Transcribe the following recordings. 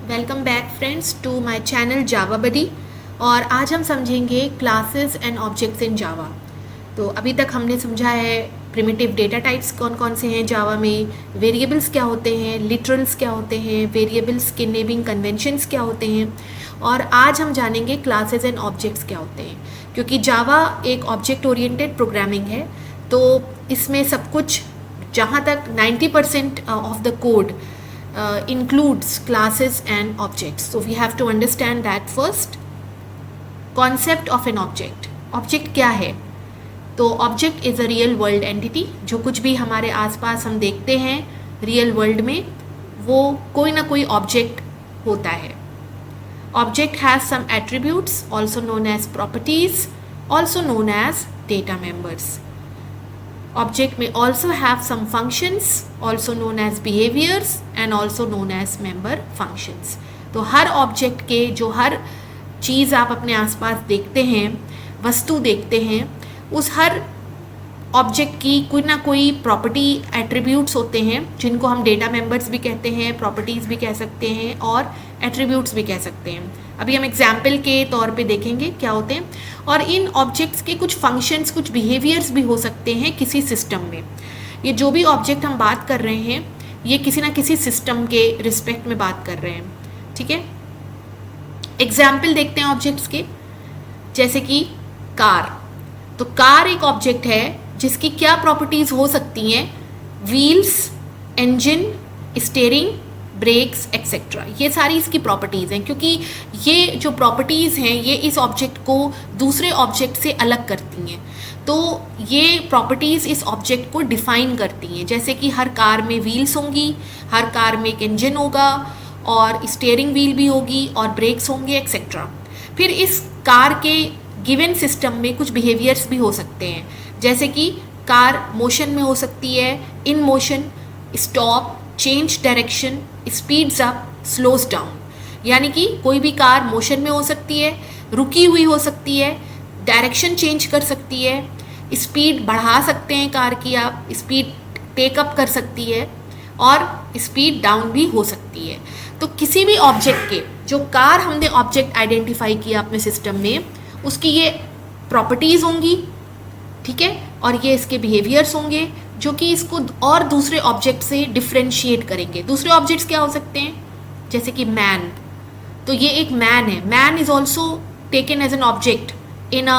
Welcome back friends to my channel Java buddy. और आज हम समझेंगे classes and objects in Java. तो अभी तक हमने समझा है प्रिमिटिव डेटा टाइप्स कौन कौन से हैं जावा में, वेरिएबल्स क्या होते हैं, लिटरल्स क्या होते हैं, वेरिएबल्स के नेमिंग कन्वेंशंस क्या होते हैं, और आज हम जानेंगे क्लासेस एंड ऑब्जेक्ट्स क्या होते हैं। क्योंकि जावा एक ऑब्जेक्ट ओरिएंटेड प्रोग्रामिंग है, तो इसमें सब कुछ जहाँ तक 90% of the code includes classes and objects. So we have to understand that first. Concept of an object. Object क्या है? तो object is a real world entity. जो कुछ भी हमारे आसपास हम देखते हैं रियल वर्ल्ड में, वो कोई ना कोई ऑब्जेक्ट होता है. Object has some attributes, also known as properties, also known as data members. Object may also have some functions, also known as behaviors and also known as member functions. तो हर object के जो हर चीज़ आप अपने आसपास देखते हैं, वस्तु देखते हैं, उस हर ऑब्जेक्ट की कोई ना कोई प्रॉपर्टी एट्रीब्यूट्स होते हैं, जिनको हम डेटा मेंबर्स भी कहते हैं, प्रॉपर्टीज़ भी कह सकते हैं और एट्रीब्यूट्स भी कह सकते हैं. अभी हम एग्जाम्पल के तौर पे देखेंगे क्या होते हैं. और इन ऑब्जेक्ट्स के कुछ फंक्शंस, कुछ बिहेवियर्स भी हो सकते हैं किसी सिस्टम में. ये जो भी ऑब्जेक्ट हम बात कर रहे हैं, ये किसी ना किसी सिस्टम के रिस्पेक्ट में बात कर रहे हैं. ठीक है, एग्जाम्पल देखते हैं ऑब्जेक्ट्स के. जैसे कि कार. तो कार एक ऑब्जेक्ट है जिसकी क्या प्रॉपर्टीज हो सकती हैं? Wheels, engine, steering, brakes etcetera. ये सारी इसकी प्रॉपर्टीज़ हैं. क्योंकि ये जो प्रॉपर्टीज़ हैं ये इस ऑब्जेक्ट को दूसरे ऑब्जेक्ट से अलग करती हैं. तो ये प्रॉपर्टीज़ इस ऑब्जेक्ट को डिफाइन करती हैं. जैसे कि हर कार में व्हील्स होंगी, हर कार में एक इंजन होगा और स्टीयरिंग व्हील भी होगी और ब्रेक्स होंगे एक्सेट्रा. फिर इस कार के गिवन सिस्टम में कुछ बिहेवियर्स भी हो सकते हैं. जैसे कि कार मोशन में हो सकती है, in motion, stop, change direction, speeds up, slows down. यानी कि कोई भी कार मोशन में हो सकती है, रुकी हुई हो सकती है, डायरेक्शन चेंज कर सकती है, स्पीड बढ़ा सकते हैं कार की, आप स्पीड टेकअप कर सकती है और स्पीड डाउन भी हो सकती है. तो किसी भी ऑब्जेक्ट के, जो कार हमने ऑब्जेक्ट आइडेंटिफाई किया अपने सिस्टम में, उसकी ये प्रॉपर्टीज़ होंगी. ठीक है, और ये इसके बिहेवियर्स होंगे जो कि इसको और दूसरे ऑब्जेक्ट से डिफ्रेंशिएट करेंगे. दूसरे ऑब्जेक्ट्स क्या हो सकते हैं? जैसे कि मैन. तो ये एक मैन है. Man is also taken as an object in a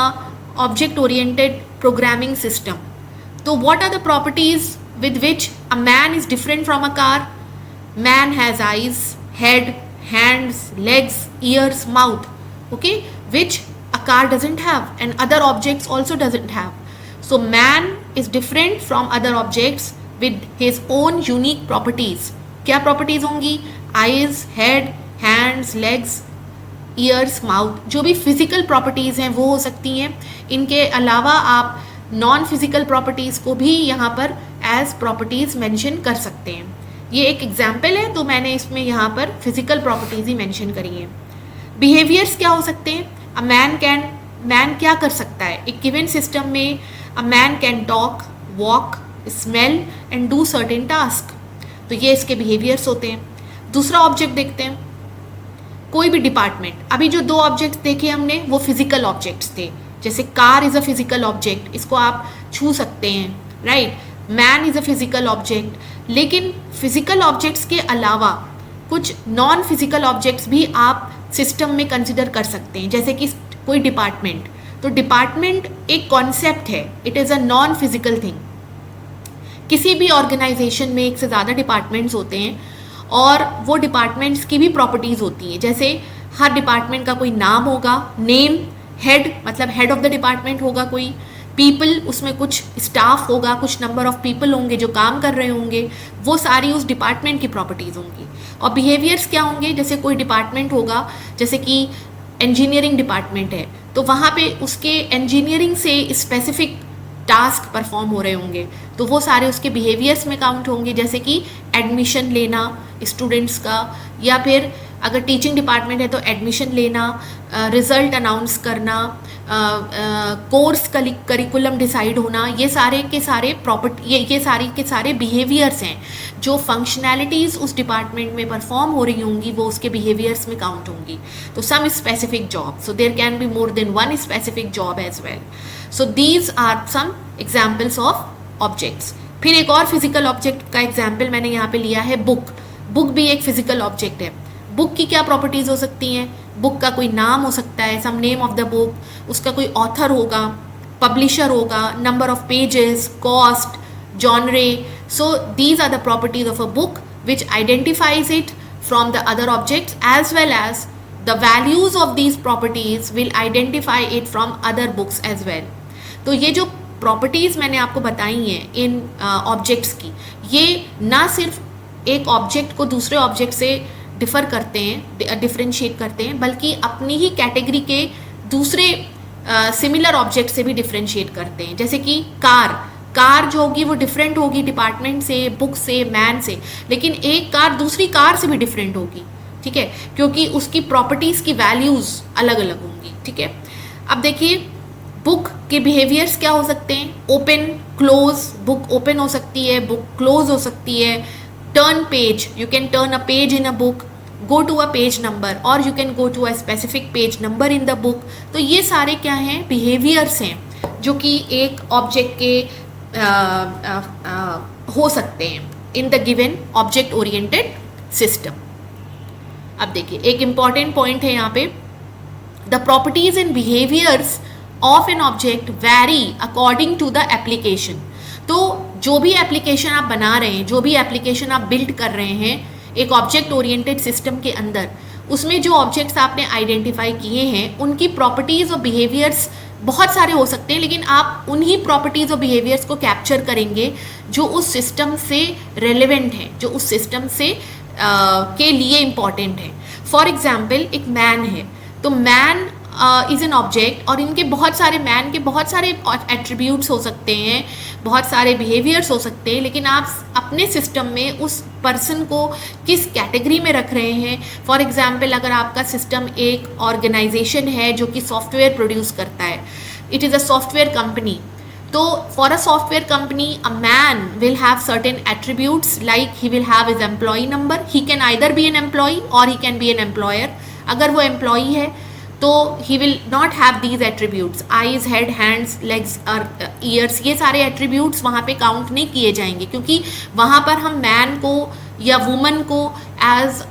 object oriented programming system. तो what are the properties with which a man is different from a car? Man has eyes, head, hands, legs, ears, mouth, okay, which a car doesn't have and other objects also doesn't have. So man is different from other objects with his own unique properties. क्या properties होंगी? Eyes, head, hands, legs, ears, mouth. जो भी physical properties हैं वो हो सकती हैं. इनके अलावा आप नॉन फिजिकल प्रॉपर्टीज़ को भी यहाँ पर एज प्रॉपर्टीज़ मेंशन कर सकते हैं. ये एक एग्जाम्पल है, तो मैंने इसमें यहाँ पर फिजिकल प्रॉपर्टीज़ ही मेंशन करी हैं. बिहेवियर्स क्या हो सकते हैं? अ मैन क्या कर सकता है? एक गिवन सिस्टम में a man can talk, walk, smell and do certain task. तो ये इसके बिहेवियर्स होते हैं. दूसरा ऑब्जेक्ट देखते हैं, कोई भी डिपार्टमेंट. अभी जो दो ऑब्जेक्ट्स देखे हमने वो फिजिकल ऑब्जेक्ट्स थे. जैसे car is a physical object, इसको आप छू सकते हैं, right. Man is a physical object. लेकिन फिजिकल ऑब्जेक्ट्स के अलावा कुछ नॉन फिजिकल ऑब्जेक्ट्स भी आप सिस्टम में कंसिडर कर सकते हैं. जैसे कि कोई डिपार्टमेंट. तो डिपार्टमेंट एक कॉन्सेप्ट है, it is a non physical thing. किसी भी ऑर्गेनाइजेशन में एक से ज़्यादा डिपार्टमेंट्स होते हैं और वो डिपार्टमेंट्स की भी प्रॉपर्टीज़ होती हैं. जैसे हर डिपार्टमेंट का कोई नाम होगा, नेम. हेड मतलब हेड ऑफ द डिपार्टमेंट होगा कोई. पीपल, उसमें कुछ स्टाफ होगा, कुछ नंबर ऑफ पीपल होंगे जो काम कर रहे होंगे. वो सारी उस डिपार्टमेंट की प्रॉपर्टीज़ होंगी. और बिहेवियर्स क्या होंगे? जैसे कोई डिपार्टमेंट होगा, जैसे कि इंजीनियरिंग डिपार्टमेंट है, तो वहाँ पे उसके इंजीनियरिंग से स्पेसिफिक टास्क परफॉर्म हो रहे होंगे, तो वो सारे उसके बिहेवियर्स में काउंट होंगे. जैसे कि एडमिशन लेना स्टूडेंट्स का, या फिर अगर टीचिंग डिपार्टमेंट है तो एडमिशन लेना, रिजल्ट अनाउंस करना, कोर्स करिकुलम डिसाइड होना, ये सारे के सारे प्रॉपर्टी, ये सारे के सारे बिहेवियर्स हैं जो फंक्शनैलिटीज़ उस डिपार्टमेंट में परफॉर्म हो रही होंगी, वो उसके बिहेवियर्स में काउंट होंगी. तो some specific job, so there can be more than one specific job as well. So these are some examples of objects. फिर एक और फिजिकल ऑब्जेक्ट का एग्जाम्पल मैंने यहाँ पे लिया है बुक. बुक भी एक फिजिकल ऑब्जेक्ट है. बुक की क्या प्रॉपर्टीज़ हो सकती हैं? बुक का कोई नाम हो सकता है, some name of the book, उसका कोई ऑथर होगा, पब्लिशर होगा, number of pages, cost, genre. So these are the properties of a book which identifies it from the other objects as well as the values of these properties will identify it from other books as well. तो ये जो properties मैंने आपको बताई हैं इन objects की, ये ना सिर्फ एक ऑब्जेक्ट को दूसरे ऑब्जेक्ट से डिफ़र करते हैं, डिफ्रेंशिएट करते हैं, बल्कि अपनी ही कैटेगरी के दूसरे सिमिलर ऑब्जेक्ट से भी डिफ्रेंशिएट करते हैं. जैसे कि कार जो होगी वो डिफरेंट होगी डिपार्टमेंट से, बुक से, मैन से, लेकिन एक कार दूसरी कार से भी डिफरेंट होगी. ठीक है, क्योंकि उसकी प्रॉपर्टीज़ की वैल्यूज़ अलग अलग होंगी. ठीक है, अब देखिए बुक के बिहेवियर्स क्या हो सकते हैं. ओपन, क्लोज, बुक ओपन हो सकती है, बुक क्लोज हो सकती है. Turn page, you can turn a page in a book, go to a page number, or you can go to a specific page number in the book. तो ये सारे क्या हैं? बिहेवियर्स हैं जो कि एक ऑब्जेक्ट के हो सकते हैं in the given object oriented system. अब देखिए एक इम्पॉर्टेंट पॉइंट है यहाँ पे, the properties and behaviours of an object vary according to the application. तो जो भी एप्लीकेशन आप बना रहे हैं, जो भी एप्लीकेशन आप बिल्ड कर रहे हैं एक ऑब्जेक्ट ओरिएंटेड सिस्टम के अंदर, उसमें जो ऑब्जेक्ट्स आपने आइडेंटिफाई किए हैं उनकी प्रॉपर्टीज़ और बिहेवियर्स बहुत सारे हो सकते हैं, लेकिन आप उन्हीं प्रॉपर्टीज़ और बिहेवियर्स को कैप्चर करेंगे जो उस सिस्टम से रेलेवेंट हैं, जो उस सिस्टम से के लिए इम्पॉर्टेंट है. फॉर एग्जाम्पल एक मैन है, तो मैन इज़ एन ऑब्जेक्ट और इनके बहुत सारे, मैन के बहुत सारे एट्रीब्यूट्स हो सकते हैं, बहुत सारे बिहेवियर्स हो सकते हैं, लेकिन आप अपने सिस्टम में उस पर्सन को किस कैटेगरी में रख रहे हैं. फॉर एग्जांपल अगर आपका सिस्टम एक ऑर्गेनाइजेशन है जो कि सॉफ्टवेयर प्रोड्यूस करता है, it is a software company, तो for a software company a man will have certain attributes like he will have his employee number. He can either be an employee और he can be an employer. अगर वो employee है तो he will not have these attributes, eyes, head, hands, legs और ears, ये सारे attributes वहाँ पे काउंट नहीं किए जाएंगे, क्योंकि वहाँ पर हम मैन को या वुमन को एज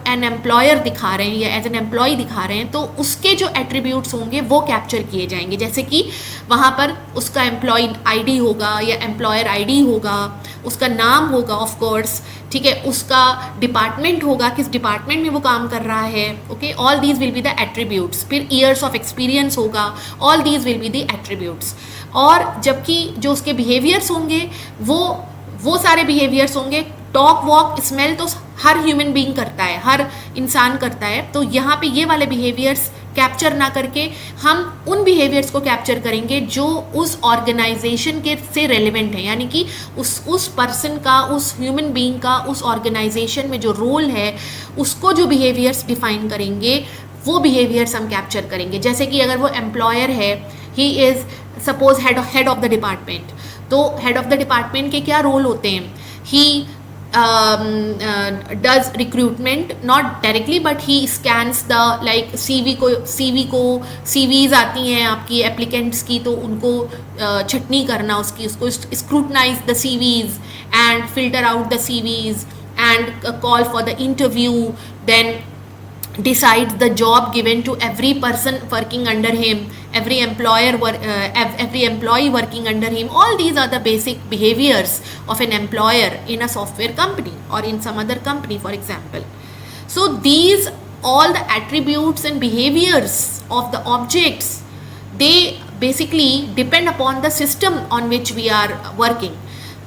एन एम्प्लॉयर दिखा रहे हैं या एज एन एम्प्लॉय दिखा रहे हैं, तो उसके जो एट्रीब्यूट्स होंगे वो कैप्चर किए जाएंगे. जैसे कि वहाँ पर उसका एम्प्लॉय आईडी होगा या एम्प्लॉयर आईडी होगा, उसका नाम होगा ऑफ कोर्स, ठीक है, उसका डिपार्टमेंट होगा, किस डिपार्टमेंट में वो काम कर रहा है. Okay, all these will be the attributes. फिर ईयर्स ऑफ एक्सपीरियंस होगा, all these will be the attributes. और जबकि जो उसके बिहेवियर्स होंगे वो सारे बिहेवियर्स होंगे. टॉक, वॉक, स्मेल तो हर ह्यूमन बीइंग करता है, हर इंसान करता है. तो यहाँ पे ये वाले बिहेवियर्स कैप्चर ना करके हम उन बिहेवियर्स को कैप्चर करेंगे जो उस ऑर्गेनाइजेशन के से रेलेवेंट है, यानी कि उस पर्सन का, उस ह्यूमन बीइंग का उस ऑर्गेनाइजेशन में जो रोल है उसको जो बिहेवियर्स डिफाइन करेंगे वो बिहेवियर्स हम कैप्चर करेंगे. जैसे कि अगर वो एम्प्लॉयर है, he is suppose head of the department, तो हेड ऑफ द डिपार्टमेंट के क्या रोल होते हैं? ही does recruitment, not directly but he scans the like CVs आती हैं आपकी applicants की, तो उनको छटनी करना उसको scrutinize the CVs and filter out the CVs and call for the interview, then decides the job given to every person working under him, every employee working under him. All these are the basic behaviors of an employer in a software company or in some other company, for example. So these all the attributes and behaviors of the objects, they basically depend upon the system on which we are working.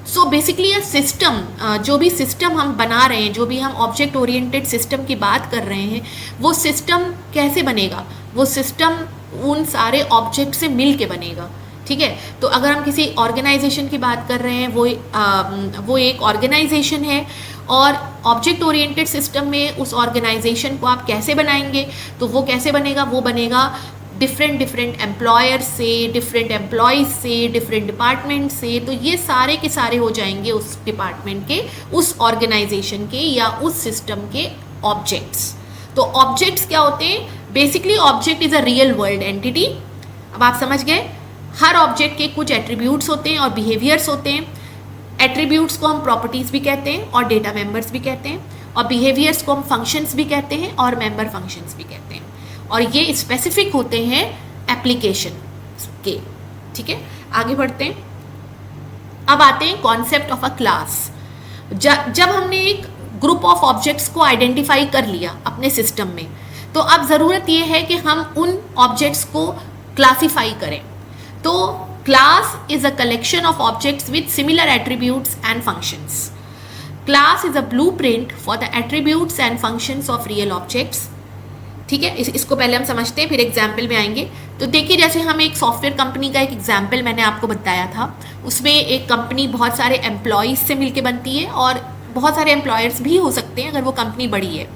So basically ये system, जो भी system हम बना रहे हैं, जो भी हम ऑब्जेक्ट ओरिएंटेड सिस्टम की बात कर रहे हैं, वो सिस्टम कैसे बनेगा? वो सिस्टम उन सारे ऑब्जेक्ट से मिल के बनेगा. ठीक है, तो अगर हम किसी ऑर्गेनाइजेशन की बात कर रहे हैं, वो एक ऑर्गेनाइजेशन है और ऑब्जेक्ट ओरिएंटेड सिस्टम में उस ऑर्गेनाइजेशन को आप कैसे बनाएंगे, तो वो कैसे बनेगा, वो बनेगा डिफरेंट डिफरेंट एम्प्लॉयर से, डिफरेंट एम्प्लॉयज़ से, डिफरेंट डिपार्टमेंट से। तो ये सारे के सारे हो जाएंगे उस डिपार्टमेंट के, उस ऑर्गेनाइजेशन के या उस सिस्टम के ऑब्जेक्ट्स। तो ऑब्जेक्ट्स क्या होते हैं? Basically object is a real world entity. अब आप समझ गए, हर ऑब्जेक्ट के कुछ एट्रीब्यूट्स होते हैं और बिहेवियर्स होते हैं। एट्रीब्यूट्स को हम प्रॉपर्टीज़ भी कहते हैं और डेटा मेंबर्स भी कहते हैं, और बिहेवियर्स को हम फंक्शंस भी कहते हैं और मेंबर फंक्शंस भी कहते हैं, और ये स्पेसिफिक होते हैं एप्लीकेशन के। ठीक है, आगे बढ़ते हैं। अब आते हैं कॉन्सेप्ट ऑफ अ क्लास। जब हमने एक ग्रुप ऑफ ऑब्जेक्ट्स को आइडेंटिफाई कर लिया अपने सिस्टम में, तो अब ज़रूरत ये है कि हम उन ऑब्जेक्ट्स को क्लासीफाई करें। तो class is a collection of objects with similar attributes and functions. Class is a blueprint for the attributes and functions of real objects. ठीक है, इसको पहले हम समझते हैं, फिर एग्जाम्पल में आएंगे। तो देखिए, जैसे हम एक सॉफ्टवेयर कंपनी का एक एग्जाम्पल मैंने आपको बताया था, उसमें एक कंपनी बहुत सारे एम्प्लॉयज़ से मिलके बनती है और बहुत सारे एम्प्लॉयर्स भी हो सकते हैं अगर वो कंपनी बड़ी है।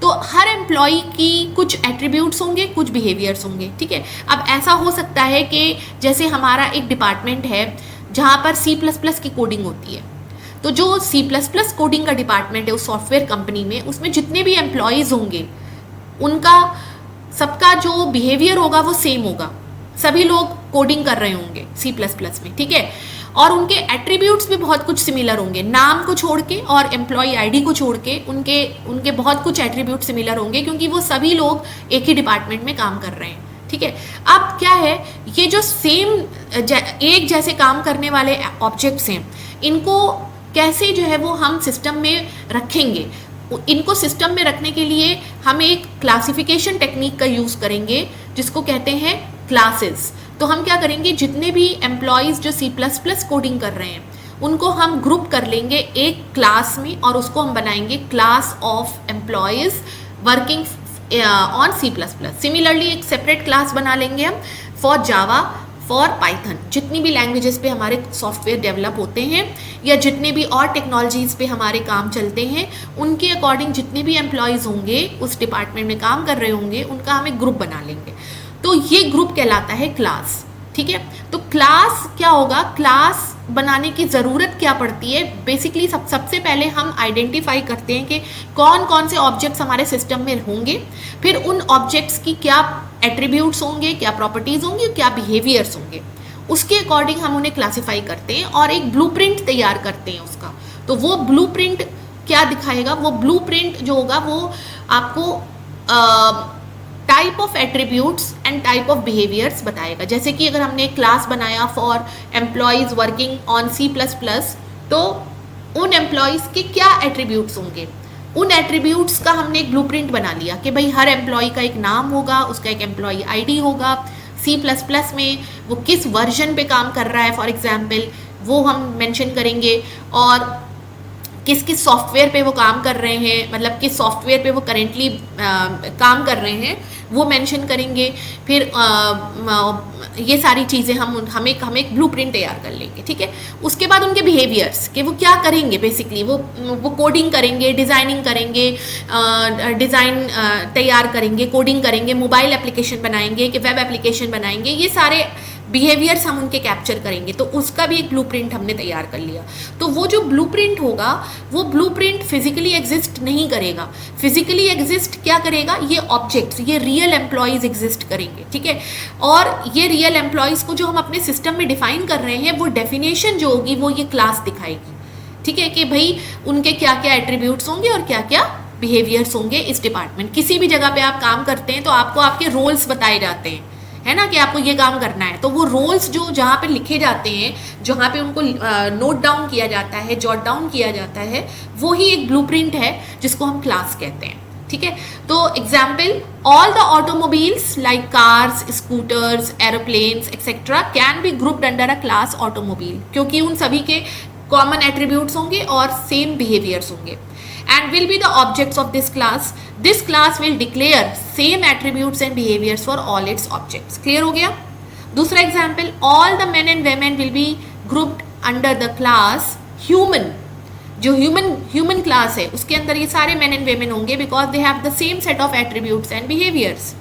तो हर एम्प्लॉय की कुछ एट्रीब्यूट्स होंगे, कुछ बिहेवियर्स होंगे। ठीक है, अब ऐसा हो सकता है कि जैसे हमारा एक डिपार्टमेंट है जहाँ पर C++ की कोडिंग होती है, तो जो C++ कोडिंग का डिपार्टमेंट है उस सॉफ्टवेयर कंपनी में, उसमें जितने भी एम्प्लॉयज़ होंगे उनका सबका जो बिहेवियर होगा वो सेम होगा। सभी लोग कोडिंग कर रहे होंगे C++ में। ठीक है, और उनके एट्रीब्यूट्स भी बहुत कुछ सिमिलर होंगे, नाम को छोड़ के और एम्प्लॉय आईडी को छोड़ के उनके बहुत कुछ एट्रीब्यूट सिमिलर होंगे, क्योंकि वो सभी लोग एक ही डिपार्टमेंट में काम कर रहे हैं। ठीक है, अब क्या है, ये जो सेम एक जैसे काम करने वाले ऑब्जेक्ट्स हैं, इनको कैसे जो है वो हम सिस्टम में रखेंगे। इनको सिस्टम में रखने के लिए हम एक क्लासिफिकेशन टेक्निक का यूज़ करेंगे जिसको कहते हैं क्लासेस। तो हम क्या करेंगे, जितने भी एम्प्लॉयज़ जो C++ कोडिंग कर रहे हैं उनको हम ग्रुप कर लेंगे एक क्लास में, और उसको हम बनाएंगे class of employees working on C++। Similarly एक सेपरेट क्लास बना लेंगे हम फॉर जावा, फॉर पाइथन। जितनी भी लैंग्वेजेस पे हमारे सॉफ्टवेयर डेवलप होते हैं या जितने भी और टेक्नोलॉजीज़ पे हमारे काम चलते हैं, उनके अकॉर्डिंग जितने भी एम्प्लॉयज़ होंगे उस डिपार्टमेंट में काम कर रहे होंगे, उनका हम एक ग्रुप बना लेंगे। तो ये ग्रुप कहलाता है क्लास। ठीक है, तो क्लास क्या होगा, क्लास बनाने की ज़रूरत क्या पड़ती है? बेसिकली सबसे पहले हम आइडेंटिफाई करते हैं कि कौन कौन से ऑब्जेक्ट्स हमारे सिस्टम में होंगे, फिर उन ऑब्जेक्ट्स की क्या एट्रीब्यूट्स होंगे, क्या प्रॉपर्टीज़ होंगी, क्या बिहेवियर्स होंगे, उसके अकॉर्डिंग हम उन्हें क्लासीफाई करते हैं और एक ब्लूप्रिंट तैयार करते हैं उसका। तो वो ब्लूप्रिंट क्या दिखाएगा? वो ब्लूप्रिंट जो होगा वो आपको type of attributes and type of behaviours बताएगा। जैसे कि अगर हमने एक क्लास बनाया for employees working on C++, तो उन एम्प्लॉयज़ के क्या एट्रीब्यूट्स होंगे, उन एट्रीब्यूट्स का हमने एक ब्लूप्रिंट बना लिया कि भाई हर एम्प्लॉय का एक नाम होगा, उसका एक एम्प्लॉय आईडी होगा, C++ में वो किस वर्जन पे काम कर रहा है फॉर एग्जांपल वो हम मेंशन करेंगे, और किस किस सॉफ्टवेयर पे वो काम कर रहे हैं, मतलब किस सॉफ्टवेयर पे वो करेंटली काम कर रहे हैं वो मेंशन करेंगे। फिर ये सारी चीज़ें हम एक ब्लूप्रिंट तैयार कर लेंगे। ठीक है, उसके बाद उनके बिहेवियर्स कि वो क्या करेंगे, बेसिकली वो कोडिंग करेंगे, डिज़ाइनिंग करेंगे, डिज़ाइन तैयार करेंगे, कोडिंग करेंगे, मोबाइल एप्लीकेशन बनाएंगे कि वेब एप्लीकेशन बनाएंगे, ये सारे बिहेवियर्स हम उनके कैप्चर करेंगे। तो उसका भी एक ब्लूप्रिंट हमने तैयार कर लिया। तो वो जो ब्लूप्रिंट होगा वो ब्लूप्रिंट फिजिकली एग्जिस्ट नहीं करेगा। फिजिकली एग्जिस्ट क्या करेगा, ये ऑब्जेक्ट्स, ये रियल एम्प्लॉयज़ एग्जिस्ट करेंगे। ठीक है, और ये रियल एम्प्लॉयज़ को जो हम अपने सिस्टम में डिफाइन कर रहे हैं वो डेफिनेशन जो होगी वो ये क्लास दिखाएगी। ठीक है, कि भाई उनके क्या क्या एट्रीब्यूट्स होंगे और क्या क्या बिहेवियर्स होंगे इस डिपार्टमेंट। किसी भी जगह पे आप काम करते हैं तो आपको आपके रोल्स बताए जाते हैं, है ना, कि आपको ये काम करना है। तो वो रोल्स जो जहाँ पे लिखे जाते हैं, जहाँ पे उनको नोट डाउन किया जाता है, जॉट डाउन किया जाता है, वो ही एक ब्लूप्रिंट है जिसको हम क्लास कहते हैं। ठीक है, तो example, all the automobiles like cars, scooters, aeroplanes etcetera can be grouped under a class automobile, क्योंकि उन सभी के कॉमन एट्रीब्यूट्स होंगे और सेम बिहेवियर्स होंगे, and will be the objects of this class. This class will declare same attributes and behaviors for all its objects. Clear हो गया? दूसरा example, all the men and women will be grouped under the class human. जो human class है उसके अंदर ये सारे main and women होंगे because they have the same set of attributes and behaviours.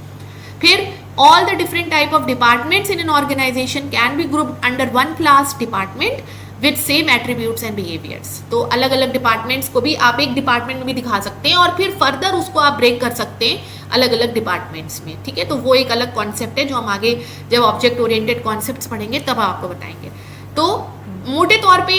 फिर all the different type of departments in an organization can be grouped under one class department with same attributes and behaviors। तो अलग अलग departments को भी आप एक department में भी दिखा सकते हैं और फिर फर्दर उसको आप ब्रेक कर सकते हैं अलग अलग डिपार्टमेंट्स में, ठीक है। तो वो एक अलग कॉन्सेप्ट है जो हम आगे जब ऑब्जेक्ट ओरिएंटेड कॉन्सेप्ट्स पढ़ेंगे तब आपको बताएंगे। तो मोटे तौर पे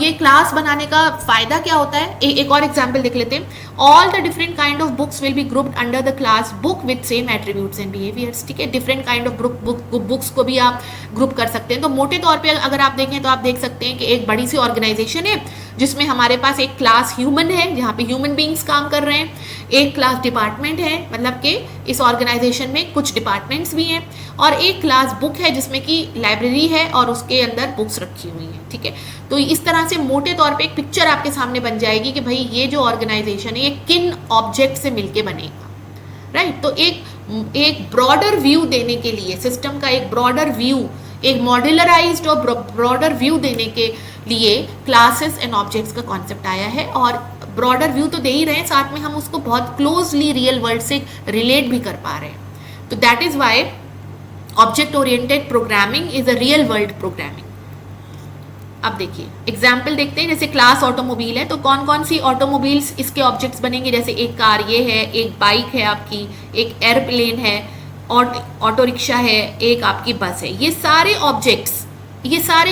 ये क्लास बनाने का फायदा क्या होता है, एक और एग्जांपल देख लेते हैं। All the different kind of books will be grouped under the class book with same attributes and behaviours, ठीक है। डिफरेंट काइंड ऑफ बुक्स को भी आप ग्रुप कर सकते हैं। तो मोटे तौर पे अगर आप देखें तो आप देख सकते हैं कि एक बड़ी सी ऑर्गेनाइजेशन है जिसमें हमारे पास एक क्लास ह्यूमन है जहाँ पे ह्यूमन बींग्स काम कर रहे हैं, एक क्लास डिपार्टमेंट है मतलब कि इस ऑर्गेनाइजेशन में कुछ डिपार्टमेंट्स भी हैं, और एक क्लास बुक है जिसमें कि लाइब्रेरी है और उसके अंदर बुक्स रखी हुई हैं, ठीक है। तो इस तरह से मोटे तौर पे एक पिक्चर आपके सामने बन जाएगी कि भाई ये जो ऑर्गेनाइजेशन है ये किन ऑब्जेक्ट से मिलके बनेगा, राइट। तो एक ब्रॉडर व्यू देने के लिए, सिस्टम का एक ब्रॉडर व्यू, एक मॉड्यूलराइज्ड और ब्रॉडर व्यू देने के लिए क्लासेस एंड ऑब्जेक्ट्स का कॉन्सेप्ट आया है। और ब्रॉडर व्यू तो दे ही रहे हैं, साथ में हम उसको बहुत क्लोजली रियल वर्ल्ड से रिलेट भी कर पा रहे हैं। तो that is why object oriented programming is a real world programming. अब देखिए एग्जाम्पल देखते हैं, जैसे क्लास ऑटोमोबाइल है तो कौन कौन सी ऑटोमोबाइल्स इसके ऑब्जेक्ट्स बनेंगे, जैसे एक कार ये है, एक बाइक है आपकी, एक एयरप्लेन है, ऑटो रिक्शा है, एक आपकी बस है। ये सारे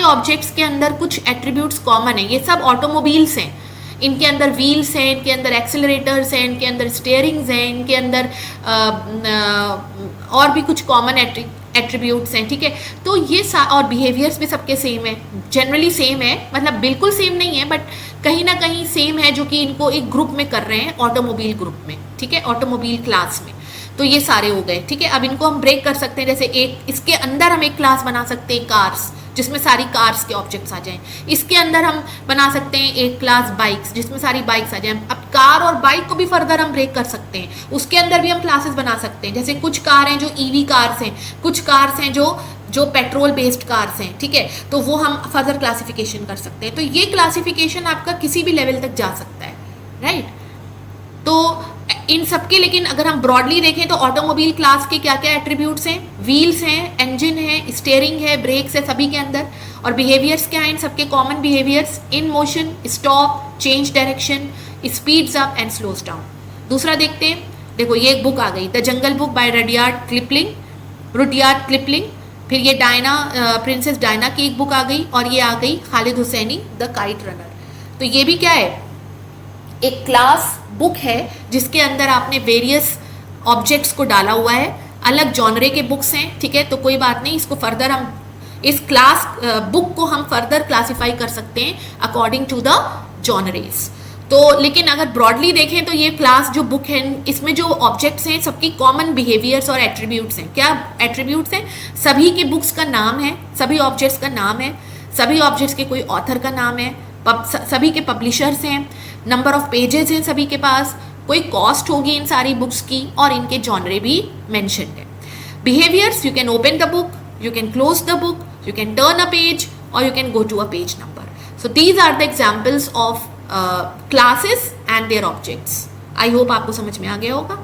ऑब्जेक्ट्स के अंदर कुछ एट्रीब्यूट्स कॉमन है। ये सब ऑटोमोबाइल्स हैं, इनके अंदर व्हील्स हैं, इनके अंदर एक्सेलरेटर्स हैं, इनके अंदर स्टीयरिंग्स हैं, इनके अंदर और भी कुछ कॉमन एट्रीब्यूट्स हैं, ठीक है। तो ये और बिहेवियर्स भी सबके सेम है, जनरली सेम है, मतलब बिल्कुल सेम नहीं है बट कहीं ना कहीं सेम है, जो कि इनको एक ग्रुप में कर रहे हैं, ऑटोमोबाइल ग्रुप में, ठीक है, ऑटोमोबाइल क्लास में। तो ये सारे हो गए, ठीक है। अब इनको हम ब्रेक कर सकते हैं, जैसे एक इसके अंदर हम एक क्लास बना सकते हैं कार्स, जिसमें सारी कार्स के ऑब्जेक्ट्स आ जाएं। इसके अंदर हम बना सकते हैं एक क्लास बाइक्स, जिसमें सारी बाइक्स आ जाएं। अब कार और बाइक को भी फर्दर हम ब्रेक कर सकते हैं, उसके अंदर भी हम क्लासेस बना सकते हैं। जैसे कुछ कार हैं जो ईवी कार्स हैं, कुछ कार्स हैं जो पेट्रोल बेस्ड कार्स हैं, ठीक है। तो वो हम फर्दर क्लासिफिकेशन कर सकते हैं। तो ये क्लासिफिकेशन आपका किसी भी लेवल तक जा सकता है, राइट। तो इन सबके, लेकिन अगर हम ब्रॉडली देखें तो ऑटोमोबाइल क्लास के क्या क्या एट्रीब्यूट्स हैं, व्हील्स हैं, इंजन है, स्टीयरिंग है, ब्रेक्स है सभी के अंदर। और बिहेवियर्स क्या हैं इन सबके common behaviours, in motion, stop, change direction, speeds up and slows down. दूसरा देखते हैं, देखो ये एक बुक आ गई, the jungle book by Rudyard Kipling. फिर ये प्रिंसेस डायना की एक बुक आ गई, और ये आ गई Khaled Hosseini The Kite Runner. तो ये भी क्या है, एक क्लास बुक है जिसके अंदर आपने वेरियस ऑब्जेक्ट्स को डाला हुआ है, अलग जॉनरे के बुक्स हैं, ठीक है। तो कोई बात नहीं, इसको फर्दर हम इस क्लास बुक को हम फर्दर क्लासिफाई कर सकते हैं अकॉर्डिंग टू द जॉनरेस। तो लेकिन अगर ब्रॉडली देखें तो ये क्लास जो बुक है, इसमें जो ऑब्जेक्ट्स हैं सबकी कॉमन बिहेवियर्स और एट्रीब्यूट्स हैं। क्या एट्रीब्यूट्स हैं, सभी के बुक्स का नाम है, सभी ऑब्जेक्ट्स का नाम है, सभी ऑब्जेक्ट्स के कोई ऑथर का नाम है, सभी के पब्लिशर्स हैं, नंबर ऑफ पेजेस हैं सभी के पास, कोई कॉस्ट होगी इन सारी बुक्स की, और इनके जॉनरे भी मेंशन्ड है। Behaviours, you can open the book, you can close the book, you can turn a page, or you can go to a page number. So these are the examples of classes and their objects. I hope आपको समझ में आ गया होगा।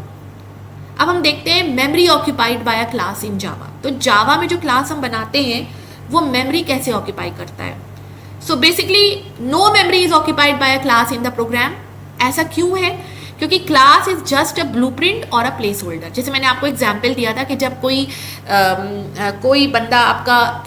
अब हम देखते हैं memory occupied by a class in Java। तो Java में जो क्लास हम बनाते हैं वो memory कैसे ऑक्यूपाई करता है। So basically no memory is occupied by a class in the program। ऐसा क्यों है, क्योंकि class is just a blueprint और अ प्लेस होल्डर। जैसे मैंने आपको एग्जांपल दिया था कि जब कोई बंदा आपका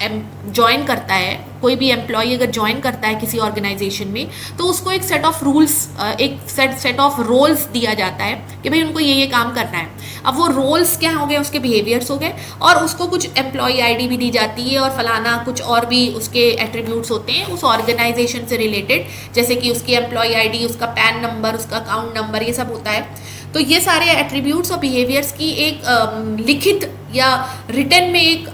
ज्वाइन करता है, कोई भी एम्प्लॉय अगर ज्वाइन करता है किसी ऑर्गेनाइजेशन में, तो उसको एक सेट ऑफ रूल्स, एक सेट ऑफ रोल्स दिया जाता है कि भाई उनको ये काम करना है। अब वो रोल्स क्या हो गए, उसके बिहेवियर्स हो गए, और उसको कुछ एम्प्लॉय आईडी भी दी जाती है और फलाना कुछ और भी उसके एट्रीब्यूट्स होते हैं उस ऑर्गेनाइजेशन से रिलेटेड, जैसे कि उसकी एम्प्लॉय आईडी, उसका पैन नंबर, उसका अकाउंट नंबर, ये सब होता है। तो ये सारे एट्रीब्यूट्स और बिहेवियर्स की एक लिखित या रिटन में एक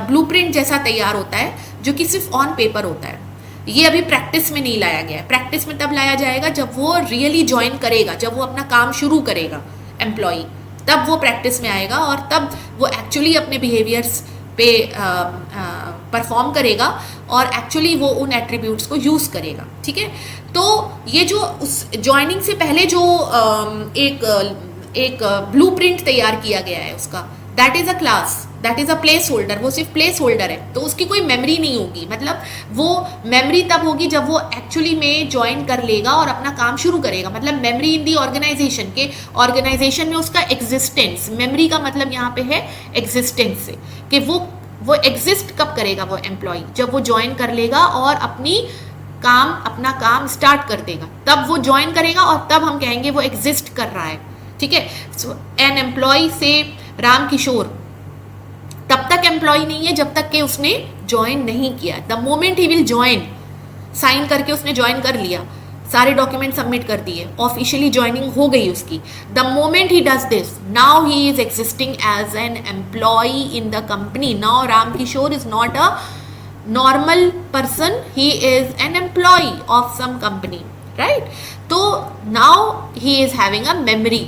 ब्लूप्रिंट जैसा तैयार होता है, जो कि सिर्फ ऑन पेपर होता है। ये अभी प्रैक्टिस में नहीं लाया गया है। प्रैक्टिस में तब लाया जाएगा जब वो रियली ज्वाइन करेगा, जब वो अपना काम शुरू करेगा एम्प्लॉई, तब वो प्रैक्टिस में आएगा और तब वो एक्चुअली अपने बिहेवियर्स पे परफॉर्म करेगा और एक्चुअली वो उन एट्रीब्यूट्स को यूज़ करेगा, ठीक है। तो ये जो उस ज्वाइनिंग से पहले जो एक ब्लूप्रिंट तैयार किया गया है उसका, that is a class, that is a place holder, वो सिर्फ प्लेस होल्डर है, तो उसकी कोई मेमोरी नहीं होगी। मतलब वो मेमोरी तब होगी जब वो एक्चुअली में ज्वाइन कर लेगा और अपना काम शुरू करेगा। मतलब मेमोरी इन दी ऑर्गेनाइजेशन, के ऑर्गेनाइजेशन में उसका एग्जिस्टेंस, मेमोरी का मतलब यहाँ पे है एग्जिस्टेंस से, कि वो एग्जिस्ट कब करेगा वो एम्प्लॉय, जब वो ज्वाइन कर लेगा और अपना काम स्टार्ट कर देगा, तब वो ज्वाइन करेगा और तब हम कहेंगे वो एग्जिस्ट कर रहा है, ठीक है। सो एन एम्प्लॉय से राम किशोर तब तक एम्प्लॉय नहीं है जब तक कि उसने ज्वाइन नहीं किया। The moment he will join, sign करके उसने ज्वाइन कर लिया, सारे डॉक्यूमेंट सबमिट कर दिए, ऑफिशियली ज्वाइनिंग हो गई उसकी। The moment he does this, now he is existing as an employee in the company. Now Ram Kishore is not a normal person, he is an employee of some company, right. तो now he is having a memory.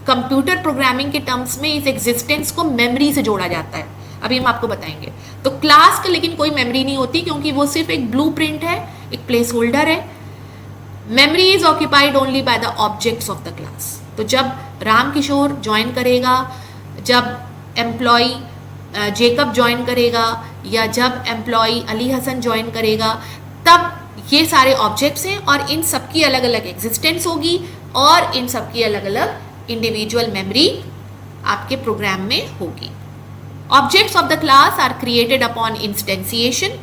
Computer programming के terms में इस existence को memory से जोड़ा जाता है, अभी हम आपको बताएंगे। तो क्लास का लेकिन कोई मेमोरी नहीं होती, क्योंकि वो सिर्फ एक ब्लूप्रिंट है, एक प्लेस होल्डर है। Memory is occupied only by the objects of the class. तो जब राम किशोर ज्वाइन करेगा, जब एम्प्लॉय जेकब ज्वाइन करेगा, या जब एम्प्लॉय अली हसन ज्वाइन करेगा, तब ये सारे ऑब्जेक्ट्स हैं और इन सबकी अलग अलग एग्जिस्टेंस होगी और इन सबकी अलग अलग इंडिविजुअल मेमोरी आपके प्रोग्राम में होगी। Objects of the class are created upon instantiation.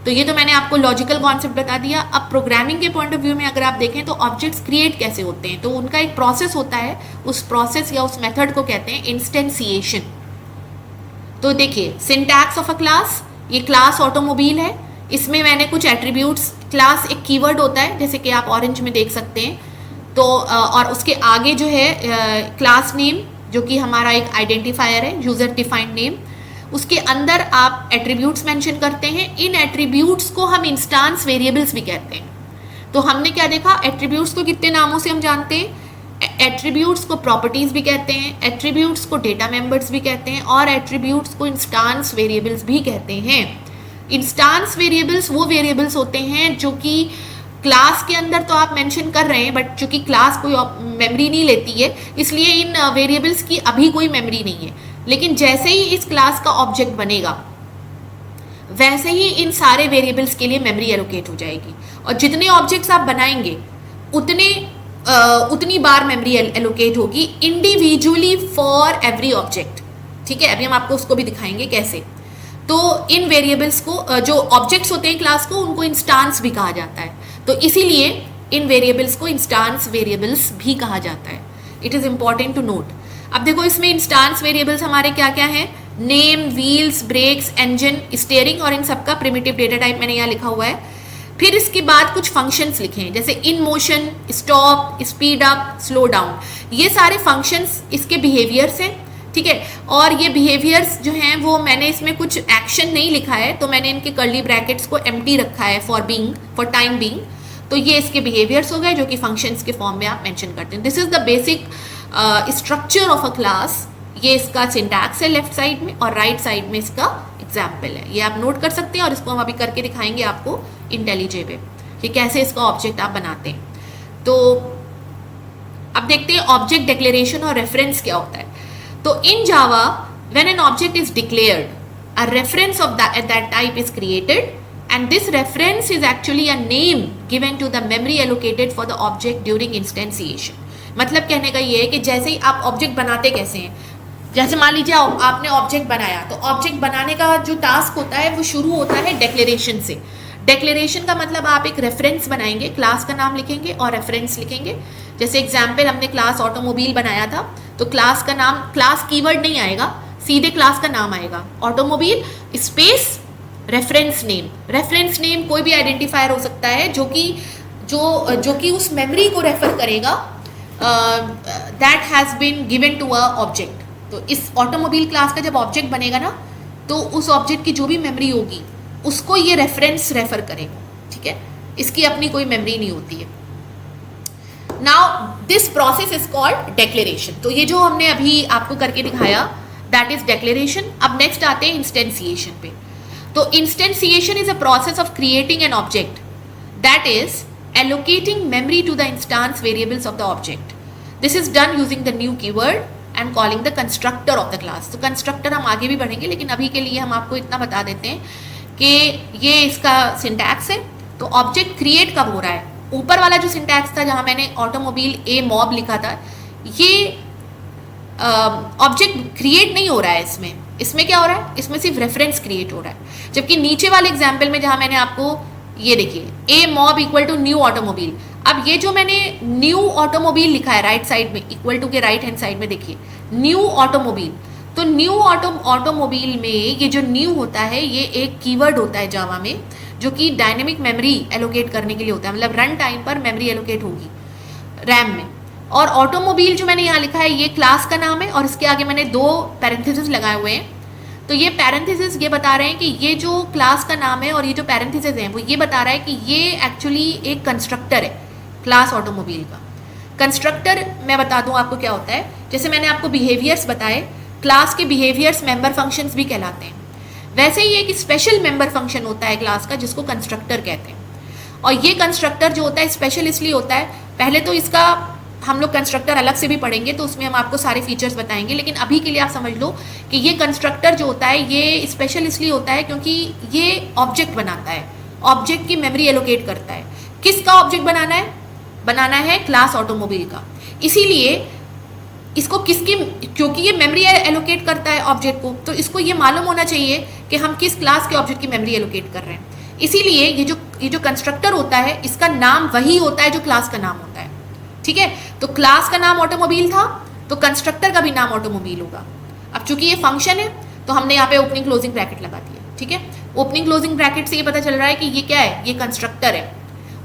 तो ये तो मैंने आपको लॉजिकल कॉन्सेप्ट बता दिया। अब प्रोग्रामिंग के पॉइंट ऑफ व्यू में अगर आप देखें तो ऑब्जेक्ट्स क्रिएट कैसे होते हैं, तो उनका एक प्रोसेस होता है, उस प्रोसेस या उस मेथड को कहते हैं इंस्टेंसिएशन। तो देखिए, सिंटैक्स ऑफ अ क्लास, ये क्लास ऑटोमोबाइल है, इसमें मैंने कुछ एट्रीब्यूट्स, क्लास एक कीवर्ड होता है जैसे कि आप ऑरेंज में देख सकते हैं, तो और उसके आगे जो है क्लास नेम, जो कि हमारा एक आइडेंटिफायर है, यूजर डिफाइंड नेम, उसके अंदर आप एट्रीब्यूट्स मेंशन करते हैं। इन एट्रीब्यूट्स को हम इंस्टांस वेरिएबल्स भी कहते हैं। तो हमने क्या देखा, एट्रीब्यूट्स को कितने नामों से हम जानते हैं। एट्रीब्यूट्स को प्रॉपर्टीज भी कहते हैं, एट्रीब्यूट्स को डेटा मेंबर्स भी कहते हैं, और एट्रीब्यूट्स को इंस्टांस वेरिएबल्स भी कहते हैं। इंस्टांस वेरिएबल्स वो वेरिएबल्स होते हैं जो कि क्लास के अंदर तो आप मेंशन कर रहे हैं, बट चूंकि क्लास कोई मेमोरी नहीं लेती है, इसलिए इन वेरिएबल्स की अभी कोई मेमोरी नहीं है। लेकिन जैसे ही इस क्लास का ऑब्जेक्ट बनेगा, वैसे ही इन सारे वेरिएबल्स के लिए मेमोरी एलोकेट हो जाएगी, और जितने ऑब्जेक्ट्स आप बनाएंगे उतनी बार मेमोरी एलोकेट होगी इंडिविजुअली फॉर एवरी ऑब्जेक्ट, ठीक है। अभी हम आपको उसको भी दिखाएंगे कैसे। तो इन वेरिएबल्स को, जो ऑब्जेक्ट्स होते हैं क्लास को, उनको इंस्टांस भी कहा जाता है। तो इसीलिए इन वेरिएबल्स को इंस्टांस वेरिएबल्स भी कहा जाता है। It is important to note. अब देखो, इसमें इंस्टांस वेरिएबल्स हमारे क्या क्या हैं, name, wheels, brakes, engine, steering, और इन सबका प्रिमिटिव डेटा टाइप मैंने यहाँ लिखा हुआ है। फिर इसके बाद कुछ फंक्शंस लिखे हैं, जैसे in motion, stop, speed up, slow down. ये सारे फंक्शंस इसके बिहेवियर्स हैं, ठीक है। और ये बिहेवियर्स जो हैं वो मैंने इसमें कुछ एक्शन नहीं लिखा है, तो मैंने इनके कर्ली ब्रैकेट्स को एम्प्टी रखा है फॉर टाइम बीइंग। तो ये इसके बिहेवियर्स हो गए जो कि फंक्शंस के फॉर्म में आप मेंशन करते हैं। This is the basic structure of a class. ये इसका सिंटैक्स है लेफ्ट साइड में, और राइट साइड में इसका एग्जाम्पल है। ये आप नोट कर सकते हैं, और इसको हम अभी करके दिखाएंगे आपको इंटेलिजे पे कि कैसे इसका ऑब्जेक्ट आप बनाते हैं। तो अब देखते हैं ऑब्जेक्ट डिक्लेरेशन और रेफरेंस क्या होता है। तो in Java, when an object is declared, a reference of that type is created, and this reference is actually a name given to the memory allocated for the object during instantiation. मतलब कहने का ये है कि जैसे ही आप object बनाते कैसे हैं, जैसे मान लीजिए आपने ऑब्जेक्ट बनाया, तो ऑब्जेक्ट बनाने का जो टास्क होता है वो शुरू होता है डिक्लेरेशन से। डिक्लेरेशन का मतलब आप एक रेफरेंस बनाएंगे, क्लास का नाम लिखेंगे और रेफरेंस लिखेंगे। जैसे एग्जाम्पल, हमने क्लास ऑटोमोबाइल बनाया था, तो क्लास का नाम, क्लास कीवर्ड नहीं आएगा, सीधे क्लास का नाम आएगा, automobile space reference name. Reference name कोई भी आइडेंटिफायर हो सकता है जो कि उस मेमोरी को रेफर करेगा that has been given to a object. तो इस ऑटोमोबाइल क्लास का जब ऑब्जेक्ट बनेगा ना, तो उस ऑब्जेक्ट की जो भी मेमोरी होगी उसको ये रेफरेंस रेफर करेगा, ठीक है। इसकी अपनी कोई मेमोरी नहीं होती है। Now this process is called declaration. तो ये जो हमने अभी आपको करके दिखाया, दैट इज डेक्लेरेशन। अब नेक्स्ट आते हैं इंस्टेंसिएशन पे। तो instantiation is a process of creating an object that is allocating memory to the instance variables of the object. This is done using the new keyword and calling the constructor of the class. तो constructor हम आगे भी बढ़ेंगे, लेकिन अभी के लिए हम आपको इतना बता देते हैं कि ये इसका सिंटैक्स है। तो ऑब्जेक्ट क्रिएट कब हो रहा है? ऊपर वाला जो सिंटैक्स था जहाँ मैंने ऑटोमोबाइल ए मॉब लिखा था, ये ऑब्जेक्ट क्रिएट नहीं हो रहा है इसमें क्या हो रहा है? इसमें सिर्फ रेफरेंस क्रिएट हो रहा है। जबकि नीचे वाले एग्जाम्पल में जहाँ मैंने आपको ये देखिए a mob equal to new automobile, अब ये जो मैंने न्यू ऑटोमोबाइल लिखा है राइट साइड में, इक्वल टू के राइट हैंड साइड में देखिए न्यू ऑटोमोबाइल, तो न्यू ऑटोमोबाइल में ये जो न्यू होता है ये एक कीवर्ड होता है जावा में, जो कि डायनेमिक मेमोरी एलोकेट करने के लिए होता है, मतलब रन टाइम पर मेमोरी एलोकेट होगी रैम में। और ऑटोमोबाइल जो मैंने यहाँ लिखा है ये क्लास का नाम है, और इसके आगे मैंने 2 पैरेंथेसिस लगाए हुए हैं। तो ये पैरेंथेसिस ये बता रहे हैं कि ये जो क्लास का नाम है और ये जो पैरेंथेसिस है वो ये बता रहा है कि ये एक्चुअली एक कंस्ट्रक्टर है क्लास ऑटोमोबाइल का। कंस्ट्रक्टर मैं बता दूं आपको क्या होता है। जैसे मैंने आपको बिहेवियर्स बताए, क्लास के बिहेवियर्स मेंबर फंक्शंस भी कहलाते हैं, वैसे ही एक स्पेशल मेंबर फंक्शन होता है क्लास का जिसको कंस्ट्रक्टर कहते हैं। और ये कंस्ट्रक्टर जो होता है स्पेशल इसलिए होता है, पहले तो इसका हम लोग कंस्ट्रक्टर अलग से भी पढ़ेंगे तो उसमें हम आपको सारे फीचर्स बताएंगे, लेकिन अभी के लिए आप समझ लो कि ये कंस्ट्रक्टर जो होता है ये स्पेशल इसलिए होता है क्योंकि ये ऑब्जेक्ट बनाता है, ऑब्जेक्ट की मेमोरी एलोकेट करता है। किसका ऑब्जेक्ट बनाना है क्लास ऑटोमोबाइल का। इसीलिए इसको क्योंकि ये मेमोरी एलोकेट करता है ऑब्जेक्ट को, तो इसको ये मालूम होना चाहिए कि हम किस क्लास के ऑब्जेक्ट की मेमोरी एलोकेट कर रहे हैं। इसीलिए ये जो कंस्ट्रक्टर होता है इसका नाम वही होता है जो क्लास का नाम होता है, ठीक है। तो क्लास का नाम ऑटोमोबाइल था तो कंस्ट्रक्टर का भी नाम ऑटोमोबाइल होगा। अब चूंकि ये फंक्शन है तो हमने यहाँ पे ओपनिंग क्लोजिंग ब्रैकेट लगा दिया, ठीक है। ओपनिंग क्लोजिंग ब्रैकेट से ये पता चल रहा है कि ये क्या है, ये कंस्ट्रक्टर है।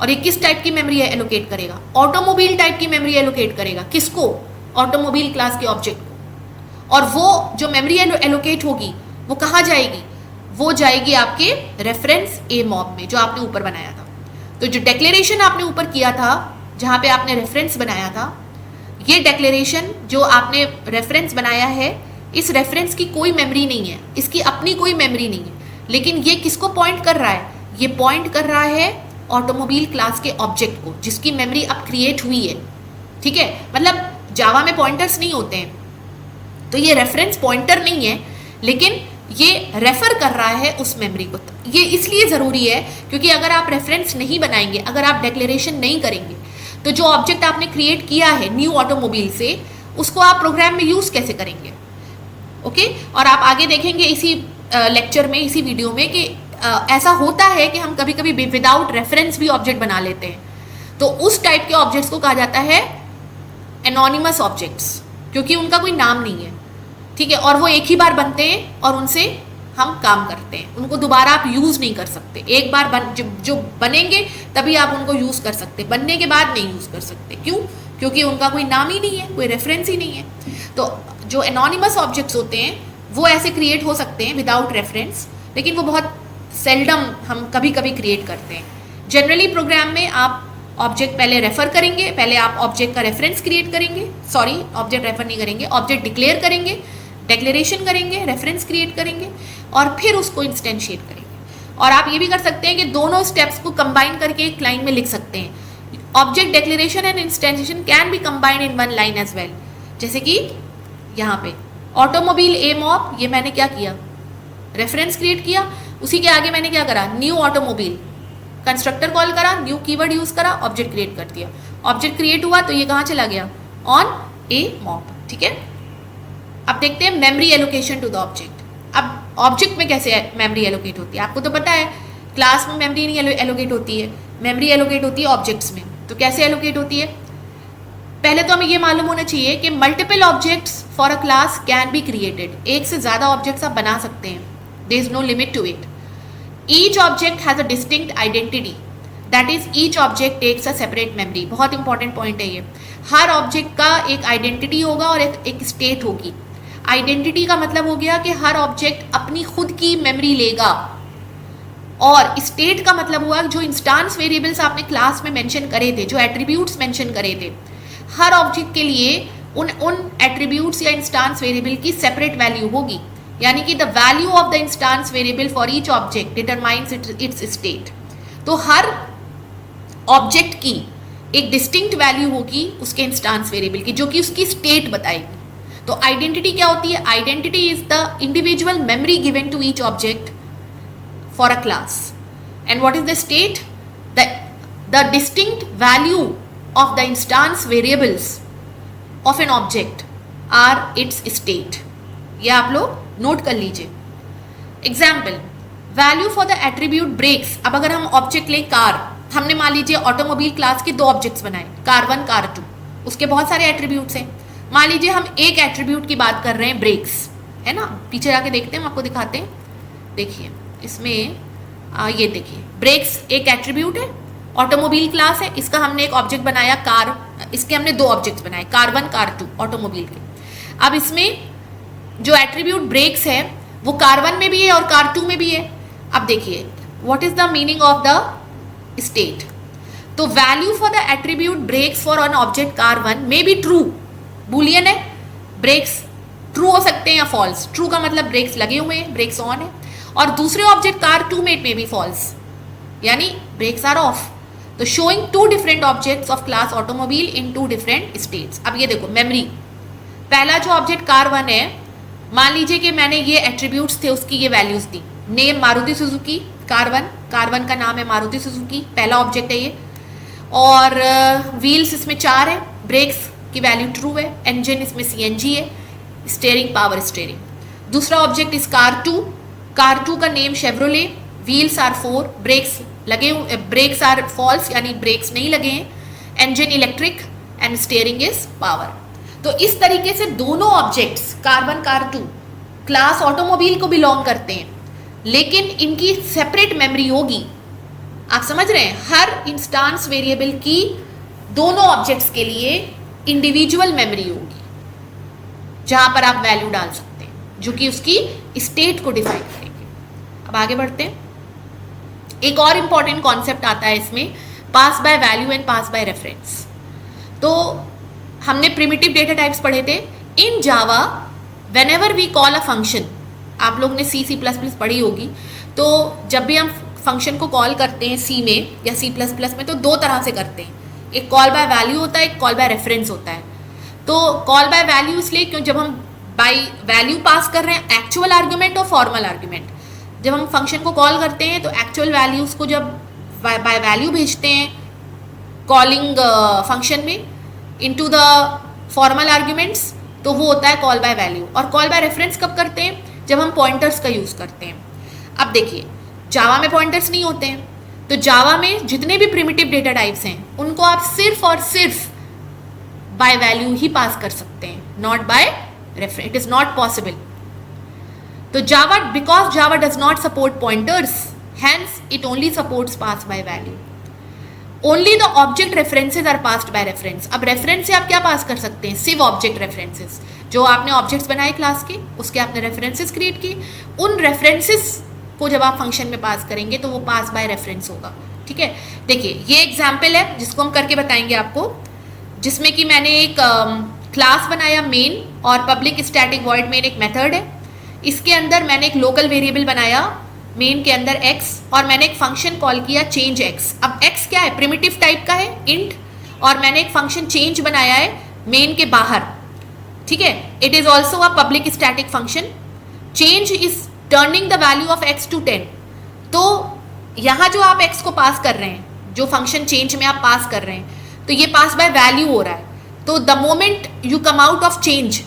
और ये किस टाइप की मेमोरी एलोकेट करेगा? ऑटोमोबाइल टाइप की मेमोरी एलोकेट करेगा। किसको? ऑटोमोबाइल क्लास के ऑब्जेक्ट को। और वो जो मेमोरी एलोकेट होगी वो कहाँ जाएगी? वो जाएगी आपके रेफरेंस ए मॉब में जो आपने ऊपर बनाया था। तो जो डिक्लेरेशन आपने ऊपर किया था जहाँ पे आपने रेफरेंस बनाया था, ये डिक्लेरेशन जो आपने रेफरेंस बनाया है, इस रेफरेंस की कोई मेमोरी नहीं है, इसकी अपनी कोई मेमोरी नहीं है, लेकिन ये किसको पॉइंट कर रहा है? ये पॉइंट कर रहा है ऑटोमोबाइल क्लास के ऑब्जेक्ट को जिसकी मेमोरी अब क्रिएट हुई है, ठीक है। मतलब जावा में पॉइंटर्स नहीं होते हैं, तो ये रेफरेंस पॉइंटर नहीं है, लेकिन ये रेफर कर रहा है उस मेमोरी को। ये इसलिए ज़रूरी है क्योंकि अगर आप रेफरेंस नहीं बनाएंगे, अगर आप डिक्लेरेशन नहीं करेंगे, तो जो ऑब्जेक्ट आपने क्रिएट किया है न्यू ऑटोमोबाइल से, उसको आप प्रोग्राम में यूज़ कैसे करेंगे? ओके। और आप आगे देखेंगे इसी लेक्चर में, इसी वीडियो में कि ऐसा होता है कि हम कभी कभी विदाउट रेफरेंस भी ऑब्जेक्ट बना लेते हैं। तो उस टाइप के ऑब्जेक्ट्स को कहा जाता है एनोनिमस ऑब्जेक्ट्स, क्योंकि उनका कोई नाम नहीं है, ठीक है। और वो एक ही बार बनते हैं और उनसे हम काम करते हैं, उनको दोबारा आप यूज़ नहीं कर सकते। एक बार जो बनेंगे तभी आप उनको यूज़ कर सकते, बनने के बाद नहीं यूज़ कर सकते। क्यों? क्योंकि उनका कोई नाम ही नहीं है, कोई रेफरेंस ही नहीं है। तो जो एनोनिमस ऑब्जेक्ट्स होते हैं वो ऐसे क्रिएट हो सकते हैं विदाउट रेफरेंस, लेकिन वो बहुत सेल्डम हम कभी कभी क्रिएट करते हैं। जनरली प्रोग्राम में आप ऑब्जेक्ट पहले रेफर करेंगे, पहले आप ऑब्जेक्ट का रेफरेंस क्रिएट करेंगे, सॉरी ऑब्जेक्ट रेफर नहीं करेंगे, ऑब्जेक्ट डिक्लेयर करेंगे, डिक्लेरेशन करेंगे, रेफरेंस क्रिएट करेंगे और फिर उसको इंस्टेंशिएट करेंगे। और आप ये भी कर सकते हैं कि दोनों स्टेप्स को कंबाइन करके एक लाइन में लिख सकते हैं। Object declaration and instantiation can be combined in one line as well. जैसे कि यहाँ पे ऑटोमोबाइल ए मॉब, ये मैंने क्या किया? रेफरेंस क्रिएट किया, उसी के आगे मैंने क्या करा? न्यू ऑटोमोबाइल, कंस्ट्रक्टर कॉल करा, न्यू कीवर्ड यूज करा, ऑब्जेक्ट क्रिएट कर दिया। ऑब्जेक्ट क्रिएट हुआ तो ये कहाँ चला गया? ऑन ए मॉब, ठीक है। अब देखते हैं memory allocation to the object. अब ऑब्जेक्ट में कैसे मेमोरी एलोकेट होती है? आपको तो पता है क्लास में मेमोरी नहीं एलोकेट होती है, मेमोरी एलोकेट होती है ऑब्जेक्ट्स में। तो कैसे एलोकेट होती है? पहले तो हमें ये मालूम होना चाहिए कि multiple objects for a class can be created. एक से ज़्यादा ऑब्जेक्ट्स आप बना सकते हैं, there is no limit to it. Each object has a distinct identity, that is each object takes a separate memory. बहुत इंपॉर्टेंट पॉइंट है ये। हर ऑब्जेक्ट का एक आइडेंटिटी होगा और एक स्टेट होगी। आइडेंटिटी का मतलब हो गया कि हर ऑब्जेक्ट अपनी खुद की मेमोरी लेगा, और स्टेट का मतलब हुआ जो इंस्टांस वेरिएबल्स आपने क्लास में मेंशन करे थे, जो एट्रीब्यूट्स मेंशन करे थे, हर ऑब्जेक्ट के लिए उन एट्रीब्यूट्स या इंस्टांस वेरिएबल की सेपरेट वैल्यू होगी, यानी कि the value of the instance variable for each object determines it's state. तो हर ऑब्जेक्ट की एक डिस्टिंक्ट वैल्यू होगी उसके इंस्टांस वेरिएबल की, जो कि उसकी स्टेट बताएगी। तो आइडेंटिटी क्या होती है? Identity is the individual memory given to each object for a class. And what is the state? The distinct value of the instance variables of an object are its state। ये आप लोग note कर लीजिए। Example, value for the attribute brakes. अब अगर हम object लें car, हमने मान लीजिए ऑटोमोबाइल क्लास के दो ऑब्जेक्ट्स बनाए, कार 1 कार 2, उसके बहुत सारे एट्रीब्यूट्स हैं। मान लीजिए हम एक एट्रीब्यूट की बात कर रहे हैं, ब्रेक्स, है ना। पीछे जाके देखते हैं, हम आपको दिखाते हैं। देखिए इसमें ये देखिए ब्रेक्स एक एट्रीब्यूट है, ऑटोमोबाइल क्लास है, इसका हमने एक ऑब्जेक्ट बनाया कार, इसके हमने दो ऑब्जेक्ट्स बनाए, कार 1 कार 2 ऑटोमोबाइल के। अब इसमें जो एट्रीब्यूट ब्रेक्स है वो कार 1 में भी है और कार 2 में भी है। अब देखिए what is the meaning of the state. तो value for the attribute brakes for an object car 1 may be true, boolean है, ब्रेक्स ट्रू हो सकते हैं या फॉल्स। ट्रू का मतलब ब्रेक्स लगे हुए हैं, ब्रेक्स ऑन है, और दूसरे ऑब्जेक्ट कार 2 में इट मे बी फॉल्स, यानी ब्रेक्स आर ऑफ। तो showing two different objects of class automobile in two different states. अब ये देखो मेमोरी, पहला जो ऑब्जेक्ट कार 1 है, मान लीजिए कि मैंने ये एट्रीब्यूट्स थे उसकी ये वैल्यूज दी। नेम मारुति सुजुकी, कार 1 का नाम है मारुति सुजुकी, पहला ऑब्जेक्ट है ये। और व्हील्स इसमें 4 है, ब्रेक्स की वैल्यू ट्रू है, इंजन इसमें CNG है, स्टीयरिंग पावर स्टीयरिंग। दूसरा ऑब्जेक्ट इस कार 2 का name Chevrolet, wheels are 4, brakes लगे, ब्रेक्स आर फॉल्स यानी ब्रेक्स नहीं लगे हैं, engine electric and steering is power. तो इस तरीके से दोनों objects car 1 car 2 class automobile को बिलोंग करते हैं, लेकिन इनकी सेपरेट मेमोरी होगी। आप समझ रहे हैं, हर इंस्टांस वेरिएबल की दोनों ऑब्जेक्ट्स के लिए इंडिविजुअल मेमोरी होगी, जहां पर आप वैल्यू डाल सकते हैं, जो कि उसकी स्टेट को डिफाइन करेंगे। अब आगे बढ़ते हैं। एक और इंपॉर्टेंट कॉन्सेप्ट आता है इसमें, pass by value and pass by reference. तो हमने प्रिमिटिव डेटा टाइप्स पढ़े थे। In Java whenever we call a function, आप लोग ने C++ पढ़ी होगी, तो जब भी हम फंक्शन को कॉल करते हैं C में या C++ में, तो दो तरह से करते हैं, एक कॉल बाय वैल्यू होता है, एक कॉल बाय रेफरेंस होता है। तो कॉल बाय वैल्यू इसलिए क्यों, जब हम बाय वैल्यू पास कर रहे हैं एक्चुअल आर्ग्यूमेंट और फॉर्मल आर्ग्यूमेंट, जब हम फंक्शन को कॉल करते हैं तो एक्चुअल वैल्यूज़ को जब बाय वैल्यू भेजते हैं कॉलिंग फंक्शन में इनटू द फॉर्मल आर्ग्यूमेंट्स, तो वो होता है कॉल बाय वैल्यू। और कॉल बाय रेफरेंस कब करते हैं, जब हम पॉइंटर्स का यूज़ करते हैं। अब देखिए जावा में पॉइंटर्स नहीं होते हैं, तो जावा में जितने भी प्रिमिटिव डेटा टाइप्स हैं उनको आप सिर्फ और सिर्फ बाय वैल्यू ही पास कर सकते हैं, not by reference, it is not possible. तो जावा, because Java does not support pointers, hence it only supports pass by value. Only the object references are passed by reference. अब रेफरेंस से आप क्या पास कर सकते हैं, सिर्फ ऑब्जेक्ट रेफरेंसेस, जो आपने ऑब्जेक्ट्स बनाए क्लास के, उसके आपने रेफरेंसेस क्रिएट किए, उन रेफरेंसेस को जब आप फंक्शन में पास करेंगे तो वो पास बाय रेफरेंस होगा। ठीक है, देखिए ये एग्जाम्पल है जिसको हम करके बताएंगे आपको, जिसमें कि मैंने एक क्लास बनाया मेन, और पब्लिक स्टैटिक वॉइड मेन एक मेथड है, इसके अंदर मैंने एक लोकल वेरिएबल बनाया मेन के अंदर x, और मैंने एक फंक्शन कॉल किया चेंज x। अब x क्या है, प्रिमिटिव टाइप का है, इंट, और मैंने एक फंक्शन चेंज बनाया है मेन के बाहर। ठीक है, it is also a public static function. Change is turning the value of x to 10। तो यहाँ जो आप x को पास कर रहे हैं, जो फंक्शन चेंज में आप पास कर रहे हैं, तो ये पास बाय वैल्यू हो रहा है। तो the moment you come out of change,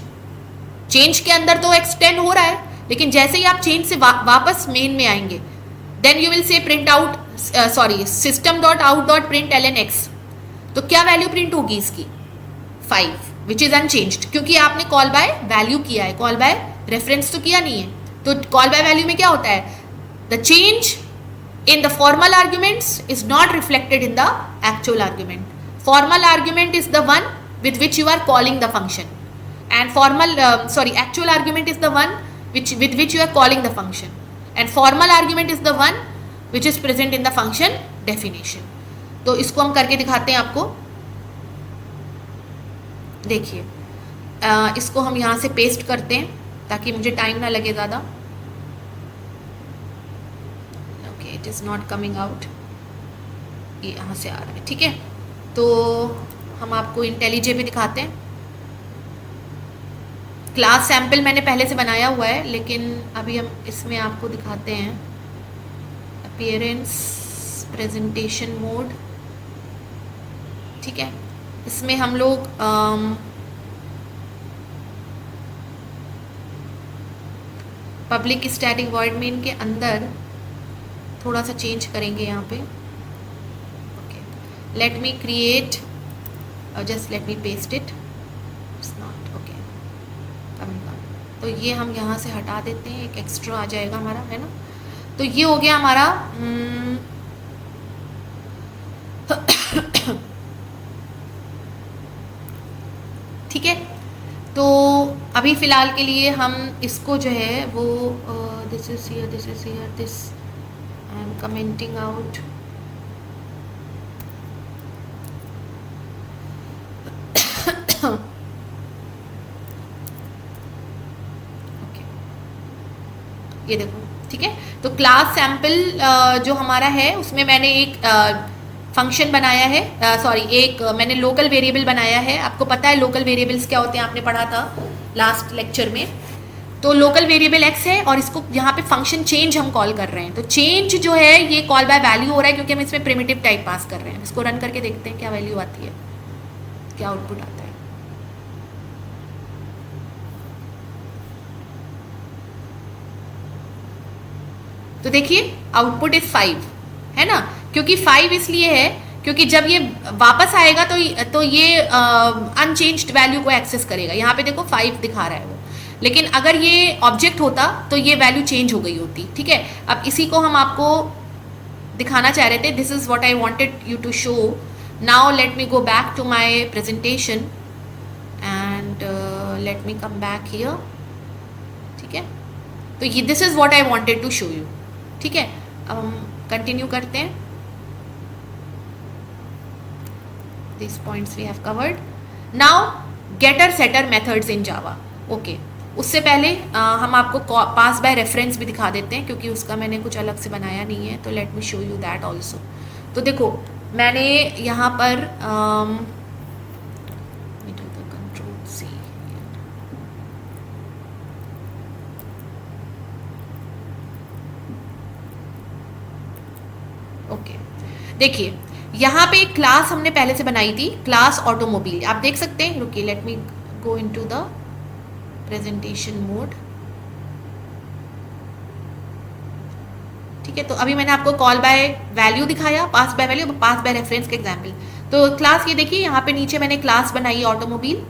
change के अंदर तो x 10 हो रहा है, लेकिन जैसे ही आप चेंज से वापस मेन में आएंगे, then you will say print out, sorry system.out.println x, तो क्या वैल्यू प्रिंट होगी इसकी, 5, विच इज अनचेंज्ड, क्योंकि आपने कॉल बाय वैल्यू किया है, कॉल बाय रेफरेंस तो किया नहीं है। तो कॉल बाय वैल्यू में क्या होता है, the change in the formal arguments is not reflected in the actual argument. Formal argument is the one with which you are calling the function, and actual argument is the one with which you are calling the function, and formal argument is the one which is present in the function definition. तो इसको हम करके दिखाते हैं आपको। देखिए इसको हम यहाँ से पेस्ट करते हैं ताकि मुझे टाइम ना लगे ज़्यादा। Okay, it is not coming out, ये यहाँ से आ रहा है, ठीक है। तो हम आपको इंटेलिजे भी दिखाते हैं। क्लास सैम्पल मैंने पहले से बनाया हुआ है, लेकिन अभी हम इसमें आपको दिखाते हैं। अपीयरेंस, प्रेजेंटेशन मोड, ठीक है। इसमें हम लोग पब्लिक स्टैटिक वॉइड मेन के अंदर थोड़ा सा चेंज करेंगे यहाँ पे। Okay, let me create, just let me paste it, it's not okay coming up. तो ये हम यहाँ से हटा देते हैं, एक एक्स्ट्रा आ जाएगा हमारा, है ना। तो ये हो गया हमारा ठीक है। तो अभी फ़िलहाल के लिए हम इसको जो है वो this is here, this is here, this I am commenting out. Okay, ये देखो, ठीक है। तो क्लास सैम्पल जो हमारा है उसमें मैंने एक फंक्शन बनाया है, सॉरी एक मैंने लोकल वेरिएबल बनाया है। आपको पता है लोकल वेरिएबल्स क्या होते हैं, आपने पढ़ा था लास्ट लेक्चर में। तो लोकल वेरिएबल x है और इसको यहाँ पे फंक्शन चेंज हम कॉल कर रहे हैं। तो चेंज जो है ये कॉल बाय वैल्यू हो रहा है क्योंकि हम इसमें प्रिमिटिव टाइप पास कर रहे हैं। इसको रन करके देखते हैं क्या वैल्यू आती है, क्या आउटपुट आता है। तो देखिए आउटपुट इज 5, है ना। क्योंकि 5 इसलिए है क्योंकि जब ये वापस आएगा तो ये अनचेंज्ड वैल्यू को एक्सेस करेगा। यहाँ पे देखो 5 दिखा रहा है वो, लेकिन अगर ये ऑब्जेक्ट होता तो ये वैल्यू चेंज हो गई होती, ठीक है। अब इसी को हम आपको दिखाना चाह रहे थे। This is what I wanted you to show. Now let me go back to my presentation and let me come back here, ठीक है। तो ये this is what I wanted to show you, ठीक है। अब हम कंटिन्यू करते हैं। These points we have covered. Now getter setter methods in Java. Okay. उससे पहले हम आपको पास बाय रेफरेंस भी दिखा देते हैं क्योंकि उसका मैंने कुछ अलग से बनाया नहीं है। तो let me show you that also. तो देखो मैंने यहाँ पर Control-C, ओके। देखिए यहाँ पे एक क्लास हमने पहले से बनाई थी, क्लास ऑटोमोबाइल। आप देख सकते हैं, रुकिए late me go into the presentation mode, ठीक है। तो अभी मैंने आपको कॉल बाय वैल्यू दिखाया, pass by value, pass by reference के एग्जाम्पल। तो क्लास ये देखिए यहाँ पे नीचे मैंने क्लास बनाई है ऑटोमोबाइल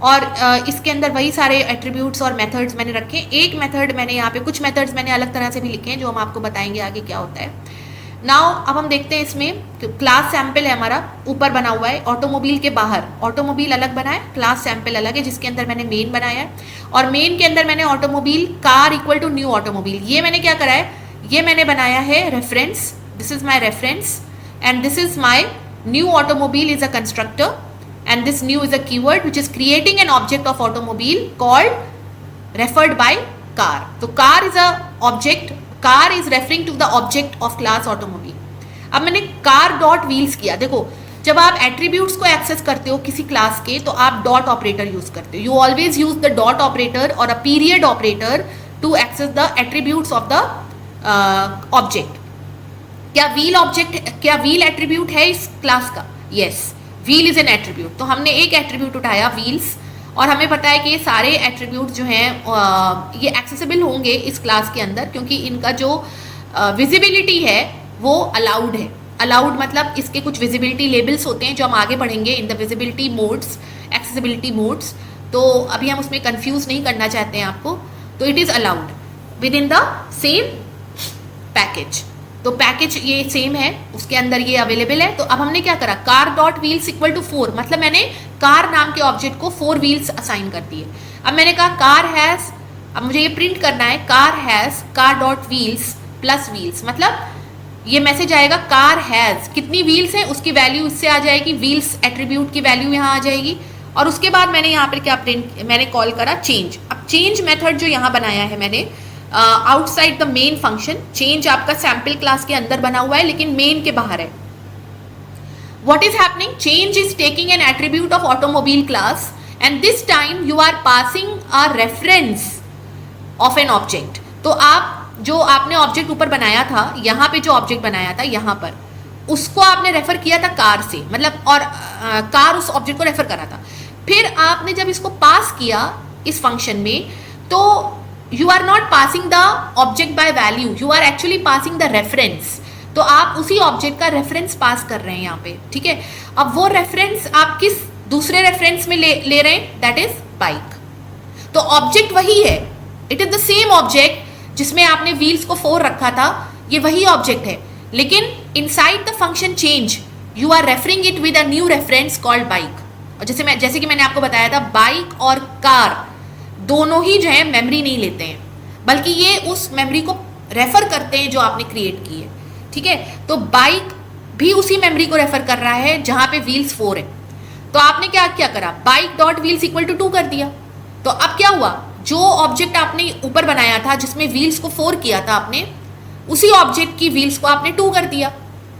और इसके अंदर वही सारे एट्रीब्यूट्स और मेथड्स मैंने रखे। एक मेथड मैंने यहाँ पे, कुछ मेथड्स मैंने अलग तरह से भी लिखे हैं जो हम आपको बताएंगे आगे क्या होता है। नाउ अब हम देखते हैं इसमें क्लास सैम्पल है हमारा, ऊपर बना हुआ है। ऑटोमोबाइल के बाहर ऑटोमोबाइल अलग बना है, क्लास सैम्पल अलग है जिसके अंदर मैंने मेन बनाया है। और मेन के अंदर मैंने automobile car equal to new automobile, ये मैंने क्या करा है, ये मैंने बनाया है reference. This is my reference and this is my new automobile is a constructor and this new is a keyword which is creating an object of automobile called referred by car. तो car is a object, car is referring to the object of class automobile. अब मैंने car dot wheels किया। देखो जब आप attributes को access करते हो किसी क्लास के तो आप डॉट ऑपरेटर यूज करते हो। You always use the dot operator और a period operator to access the attributes of the object. क्या व्हील ऑब्जेक्ट, क्या व्हील एट्रीब्यूट है इस क्लास का? Yes, wheel is an attribute. तो हमने एक एट्रीब्यूट उठाया व्हील्स और हमें पता है कि ये सारे एट्रीब्यूट जो हैं ये एक्सेसिबल होंगे इस क्लास के अंदर क्योंकि इनका जो विजिबिलिटी है वो अलाउड है। अलाउड मतलब इसके कुछ विजिबिलिटी लेबल्स होते हैं जो हम आगे पढ़ेंगे in the visibility modes, accessibility modes. तो अभी हम उसमें कंफ्यूज नहीं करना चाहते हैं आपको। तो it is allowed with in the same package. तो पैकेज ये सेम है, उसके अंदर ये अवेलेबल है। तो अब हमने क्या करा, car dot wheels equal to 4, मतलब मैंने कार नाम के ऑब्जेक्ट को 4 व्हील्स असाइन कर दिए। अब मैंने कहा कार हैज़, अब मुझे ये प्रिंट करना है car has car dot wheels plus wheels, मतलब ये मैसेज आएगा कार हैज़ कितनी व्हील्स हैं उसकी वैल्यू इससे आ जाएगी, व्हील्स एट्रीब्यूट की वैल्यू यहाँ आ जाएगी और उसके बाद मैंने यहाँ पर क्या प्रिंट, मैंने कॉल करा चेंज। अब चेंज मेथड जो यहाँ बनाया है मैंने outside the main function, change आपका सैम्पल क्लास के अंदर बना हुआ है लेकिन मेन के बाहर है। What is happening? Change is taking an attribute of automobile class and this time you are passing a reference of an object. तो आप जो आपने ऑब्जेक्ट ऊपर बनाया था, यहाँ पे जो ऑब्जेक्ट बनाया था यहाँ पर, उसको आपने रेफर किया था कार से, मतलब और कार उस ऑब्जेक्ट को रेफर करा था। फिर आपने जब इसको पास किया इस फंक्शन में, तो you are not passing the object by value, you are actually passing the reference. तो आप उसी ऑब्जेक्ट का रेफरेंस पास कर रहे हैं यहाँ पे, ठीक है। अब वो रेफरेंस आप किस दूसरे रेफरेंस में ले रहे हैं, दैट इज बाइक। तो ऑब्जेक्ट वही है, it is the same object जिसमें आपने व्हील्स को 4 रखा था, ये वही ऑब्जेक्ट है, लेकिन inside the function change you are referring it with a new reference called bike. और जैसे कि मैंने आपको बताया था, बाइक और कार दोनों ही जो है मेमोरी नहीं लेते हैं, बल्कि ये उस मेमोरी को रेफर करते हैं जो आपने क्रिएट की है, ठीक है। तो बाइक भी उसी मेमोरी को रेफर कर रहा है जहां पे व्हील्स 4 है। तो आपने क्या करा, bike dot wheels equal to 2 कर दिया। तो अब क्या हुआ, जो ऑब्जेक्ट आपने ऊपर बनाया था जिसमें व्हील्स को 4 किया था आपने, उसी ऑब्जेक्ट की व्हील्स को आपने 2 कर दिया,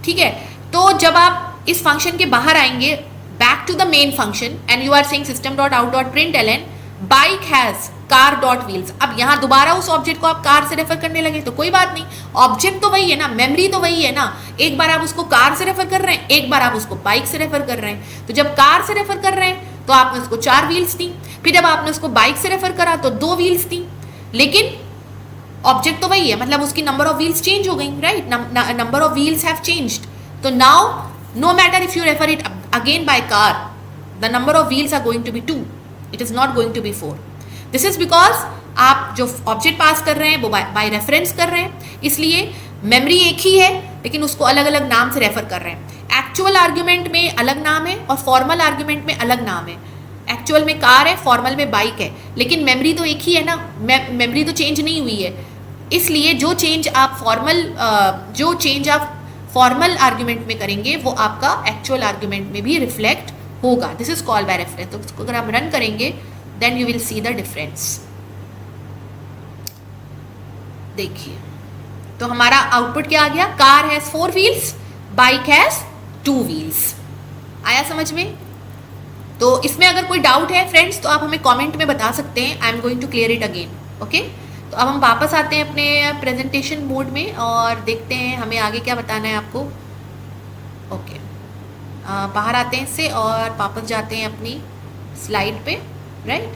ठीक है। तो जब आप इस फंक्शन के बाहर आएंगे, back to the main function, and you are saying system dot out dot println bike has car dot wheels. अब यहाँ दोबारा उस ऑब्जेक्ट को आप कार से रेफर करने लगे तो कोई बात नहीं, ऑब्जेक्ट तो वही है ना, मेमोरी तो वही है ना। एक बार आप उसको कार से रेफर कर रहे हैं, एक बार आप उसको बाइक से रेफर कर रहे हैं। तो जब कार से रेफर कर रहे हैं तो आपने उसको 4 व्हील्स दी, फिर जब आपने उसको बाइक से रेफर करा तो 2 व्हील्स दी, लेकिन ऑब्जेक्ट तो वही है, मतलब उसकी नंबर ऑफ व्हील्स चेंज हो गई, right, number of wheels have changed. तो now no matter if you refer it again by car, the number of wheels are going to be 2, it is not going to be 4। This is because आप जो object पास कर रहे हैं वो by reference कर रहे हैं, इसलिए मेमोरी एक ही है लेकिन उसको अलग अलग नाम से रेफर कर रहे हैं। एक्चुअल आर्ग्यूमेंट में अलग नाम है और फॉर्मल आर्ग्यूमेंट में अलग नाम है। एक्चुअल में कार है, फॉर्मल में बाइक है, लेकिन मेमोरी तो एक ही है ना, मेमोरी तो चेंज नहीं हुई है। इसलिए जो चेंज आप फॉर्मल आर्ग्यूमेंट में करेंगे वो आपका एक्चुअल आर्ग्यूमेंट में भी रिफ्लेक्ट होगा। This is called by reference. तो इसको अगर आप रन करेंगे then you will see the difference। देखिए, तो हमारा आउटपुट क्या आ गया, car has 4 wheels, bike has 2 wheels. आया समझ में? तो इसमें अगर कोई डाउट है फ्रेंड्स तो आप हमें कमेंट में बता सकते हैं, I am going to clear it again, okay. तो अब हम वापस आते हैं अपने प्रेजेंटेशन मोड में और देखते हैं हमें आगे क्या बताना है आपको, ओके। बाहर आते हैं इससे और वापस जाते हैं अपनी स्लाइड पे, राइट।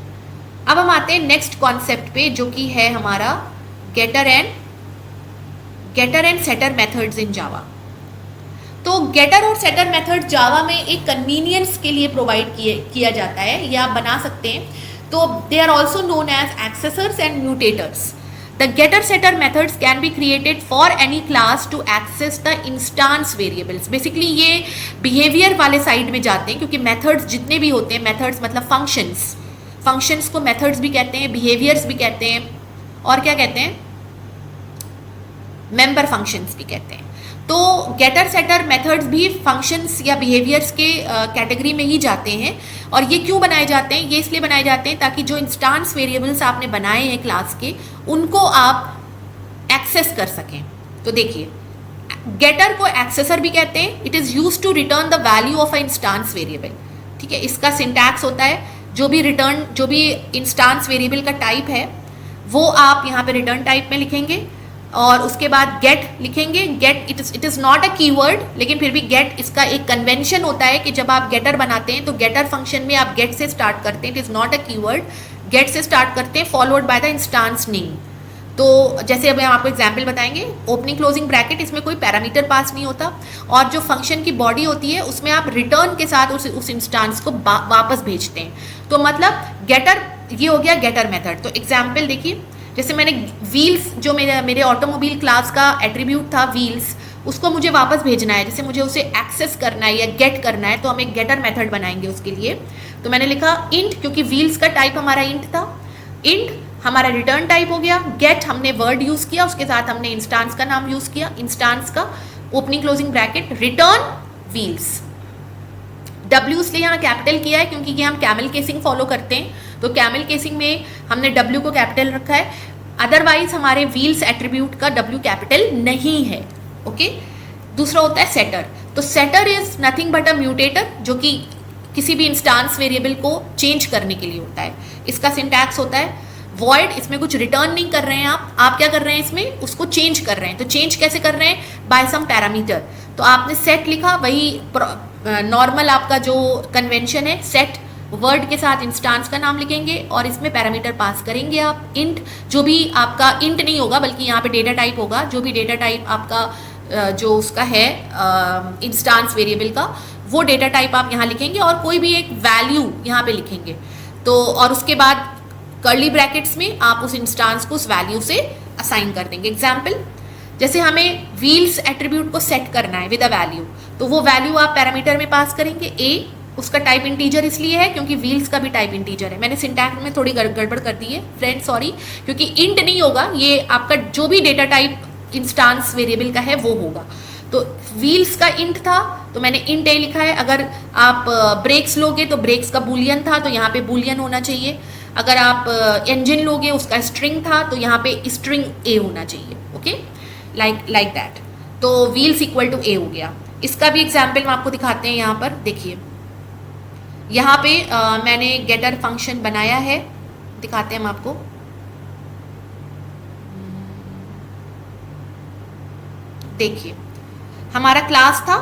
अब हम आते हैं नेक्स्ट कॉन्सेप्ट पे जो कि है हमारा getter and setter methods in Java. तो गेटर और सेटर मेथड जावा में एक कन्वीनियंस के लिए प्रोवाइड किया जाता है, या आप बना सकते हैं। तो they are also known as accessors and mutators. The getter setter methods can be created for any class to access the instance variables. Basically ये बिहेवियर वाले साइड में जाते हैं, क्योंकि मेथड्स जितने भी होते हैं, मेथड्स मतलब फंक्शंस को मेथड्स भी कहते हैं, बिहेवियर्स भी कहते हैं, और क्या कहते हैं, मेंबर फंक्शंस भी कहते हैं। तो गेटर सेटर मेथड्स भी फंक्शंस या बिहेवियर्स के कैटेगरी में ही जाते हैं। और ये क्यों बनाए जाते हैं, ये इसलिए बनाए जाते हैं ताकि जो इंस्टांस वेरिएबल्स आपने बनाए हैं क्लास के, उनको आप एक्सेस कर सकें। तो देखिए, गेटर को एक्सेसर भी कहते हैं, it is use to return the value of a instance variable, ठीक है। इसका सिंटैक्स होता है, जो भी इंस्टांस वेरिएबल का टाइप है वो आप यहाँ पे रिटर्न टाइप में लिखेंगे, और उसके बाद गेट लिखेंगे। Get it is not a keyword, लेकिन फिर भी गेट इसका एक कन्वेंशन होता है कि जब आप गेटर बनाते हैं तो गेटर फंक्शन में आप गेट से स्टार्ट करते हैं, it is not a keyword, get से स्टार्ट करते हैं followed by the instance name. तो जैसे अभी हम आपको एग्जाम्पल बताएंगे, ओपनिंग क्लोजिंग ब्रैकेट, इसमें कोई पैरामीटर पास नहीं होता, और जो फंक्शन की बॉडी होती है उसमें आप रिटर्न के साथ उस इंस्टांस को वापस भेजते हैं। तो मतलब गेटर, ये हो गया गेटर मेथड। तो एग्जाम्पल देखिए, जैसे मैंने व्हील्स, जो मेरे ऑटोमोबाइल क्लास का एट्रीब्यूट था व्हील्स, उसको मुझे वापस भेजना है, जैसे मुझे उसे एक्सेस करना है या गेट करना है, तो हम एक गेटर मेथड बनाएंगे उसके लिए। तो मैंने लिखा इंट, क्योंकि व्हील्स का टाइप हमारा इंट था, इंट हमारा रिटर्न टाइप हो गया। गेट हमने वर्ड यूज किया, उसके साथ हमने इंस्टांस का नाम यूज किया, इंस्टांस का opening closing bracket, return wheels, W इसलिए यहाँ कैपिटल किया है क्योंकि ये हम कैमल केसिंग फॉलो करते हैं, तो कैमल केसिंग में हमने W को कैपिटल रखा है। अदरवाइज हमारे व्हील्स एट्रीब्यूट का W कैपिटल नहीं है। ओके, दूसरा होता है सेटर। तो setter is nothing but a mutator, जो कि किसी भी इंस्टांस वेरिएबल को चेंज करने के लिए होता है। इसका सिंटैक्स होता है वॉइड, इसमें कुछ रिटर्न नहीं कर रहे हैं आप क्या कर रहे हैं इसमें, उसको चेंज कर रहे हैं। तो चेंज कैसे कर रहे हैं, बाय सम पैरामीटर। तो आपने सेट लिखा, वही नॉर्मल आपका जो कन्वेंशन है, सेट वर्ड के साथ इंस्टांस का नाम लिखेंगे और इसमें पैरामीटर पास करेंगे आप। इंट, जो भी आपका इंट नहीं होगा बल्कि यहाँ पे डेटा टाइप होगा, जो भी डेटा टाइप आपका जो उसका है इंस्टांस वेरिएबल का, वो डेटा टाइप आप यहाँ लिखेंगे और कोई भी एक वैल्यू यहाँ पे लिखेंगे। तो और उसके बाद कर्ली ब्रैकेट्स में आप उस इंस्टांस को उस वैल्यू से असाइन कर देंगे। एग्जाम्पल, जैसे हमें व्हील्स एट्रीब्यूट को सेट करना है विद अ वैल्यू, तो वो वैल्यू आप पैरामीटर में पास करेंगे ए, उसका टाइप इंटीजर इसलिए है क्योंकि व्हील्स का भी टाइप इंटीजर है। मैंने सिंटैक्स में थोड़ी गड़बड़ कर दी है फ्रेंड, सॉरी, क्योंकि इंट नहीं होगा, ये आपका जो भी डेटा टाइप इंस्टांस वेरिएबल का है वो होगा। तो व्हील्स का इंट था तो मैंने इंट ए लिखा है। अगर आप ब्रेक्स लोगे तो ब्रेक्स का बूलियन था तो यहाँ पे बूलियन होना चाहिए। अगर आप इंजन लोगे उसका स्ट्रिंग था तो यहाँ पे स्ट्रिंग ए होना चाहिए। Okay, like that. तो व्हील्स इक्वल टू ए हो गया। इसका भी एग्जाम्पल हम आपको दिखाते हैं। यहाँ पर देखिए, यहाँ पे मैंने गेटर फंक्शन बनाया है, दिखाते हैं हम आपको। देखिए, हमारा क्लास था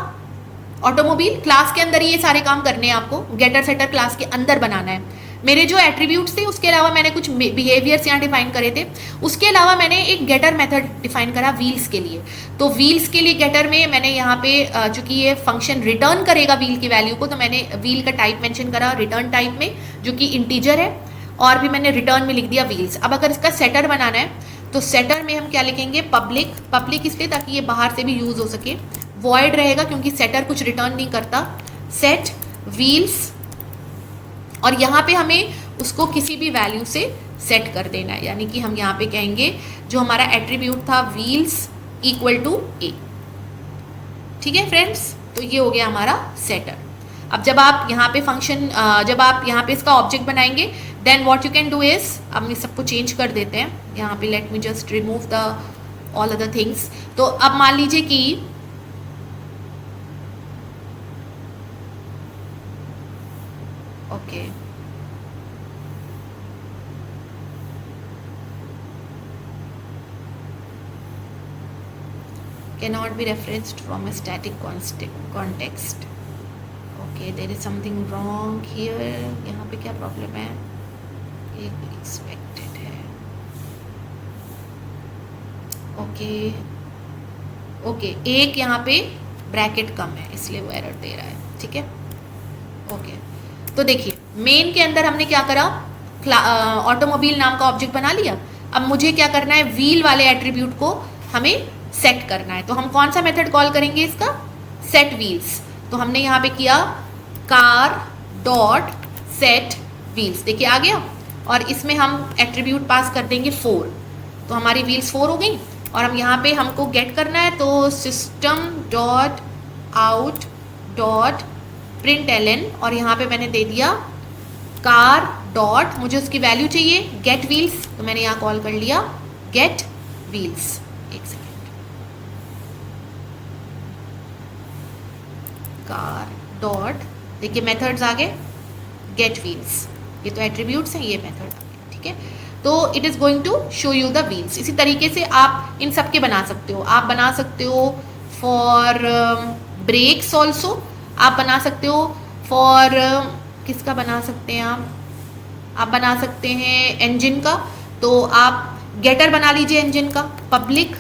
ऑटोमोबाइल, क्लास के अंदर ही ये सारे काम करने हैं आपको, गेटर सेटर क्लास के अंदर बनाना है। मेरे जो एट्रीब्यूट्स थे उसके अलावा मैंने कुछ बिहेवियर्स यहाँ डिफाइन करे थे, उसके अलावा मैंने एक गेटर मेथड डिफाइन करा व्हील्स के लिए। तो व्हील्स के लिए गेटर में मैंने यहाँ पे चूंकि ये फंक्शन रिटर्न करेगा व्हील की वैल्यू को, तो मैंने व्हील का टाइप मेंशन करा रिटर्न टाइप में, जो कि इंटीजर है, और भी मैंने रिटर्न में लिख दिया व्हील्स। अब अगर इसका सेटर बनाना है तो सेटर में हम क्या लिखेंगे, पब्लिक इसलिए ताकि ये बाहर से भी यूज हो सके। वॉइड रहेगा क्योंकि सेटर कुछ रिटर्न नहीं करता, सेट व्हील्स, और यहाँ पे हमें उसको किसी भी वैल्यू से सेट कर देना है। यानी कि हम यहाँ पे कहेंगे जो हमारा एट्रीब्यूट था व्हील्स इक्वल टू ए। ठीक है फ्रेंड्स, तो ये हो गया हमारा सेटर। अब जब आप यहाँ पे फंक्शन, जब आप यहाँ पे इसका ऑब्जेक्ट बनाएंगे, then what you can do is, अब हम सबको चेंज कर देते हैं यहाँ पे। Let me just remove the all other things. तो अब मान लीजिए कि okay, cannot be referenced from a static context. Okay, there is something wrong here. यहाँ पे क्या प्रॉब्लम है, ये एक्सपेक्टेड है। ओके, एक यहाँ पे ब्रैकेट कम है इसलिए वो एरर दे रहा है। ठीक है, ओके। तो देखिए, मेन के अंदर हमने क्या करा, ऑटोमोबाइल नाम का ऑब्जेक्ट बना लिया। अब मुझे क्या करना है, व्हील वाले एट्रीब्यूट को हमें सेट करना है। तो हम कौन सा मेथड कॉल करेंगे इसका, सेट व्हील्स। तो हमने यहाँ पे किया कार डॉट सेट व्हील्स, देखिए आ गया, और इसमें हम एट्रीब्यूट पास कर देंगे 4। तो हमारी व्हील्स 4 हो गई। और हम यहाँ पे हमको गेट करना है, तो system dot out dot println, और यहाँ पे मैंने दे दिया कार डॉट, मुझे उसकी वैल्यू चाहिए गेट व्हील्स, तो मैंने यहाँ कॉल कर लिया गेट व्हील्स। एक सेकेंड, कार डॉट, देखिए मेथड्स आ गए, गेट व्हील्स, ये तो एट्रीब्यूट्स हैं, ये मेथड आ गए। ठीक है, तो it is going to show you the wheels. इसी तरीके से आप इन सब के बना सकते हो। आप बना सकते हो फॉर ब्रेक्स ऑल्सो, आप बना सकते हो फॉर किसका बना सकते हैं आप बना सकते हैं इंजन का। तो आप गेटर बना लीजिए इंजन का, पब्लिक,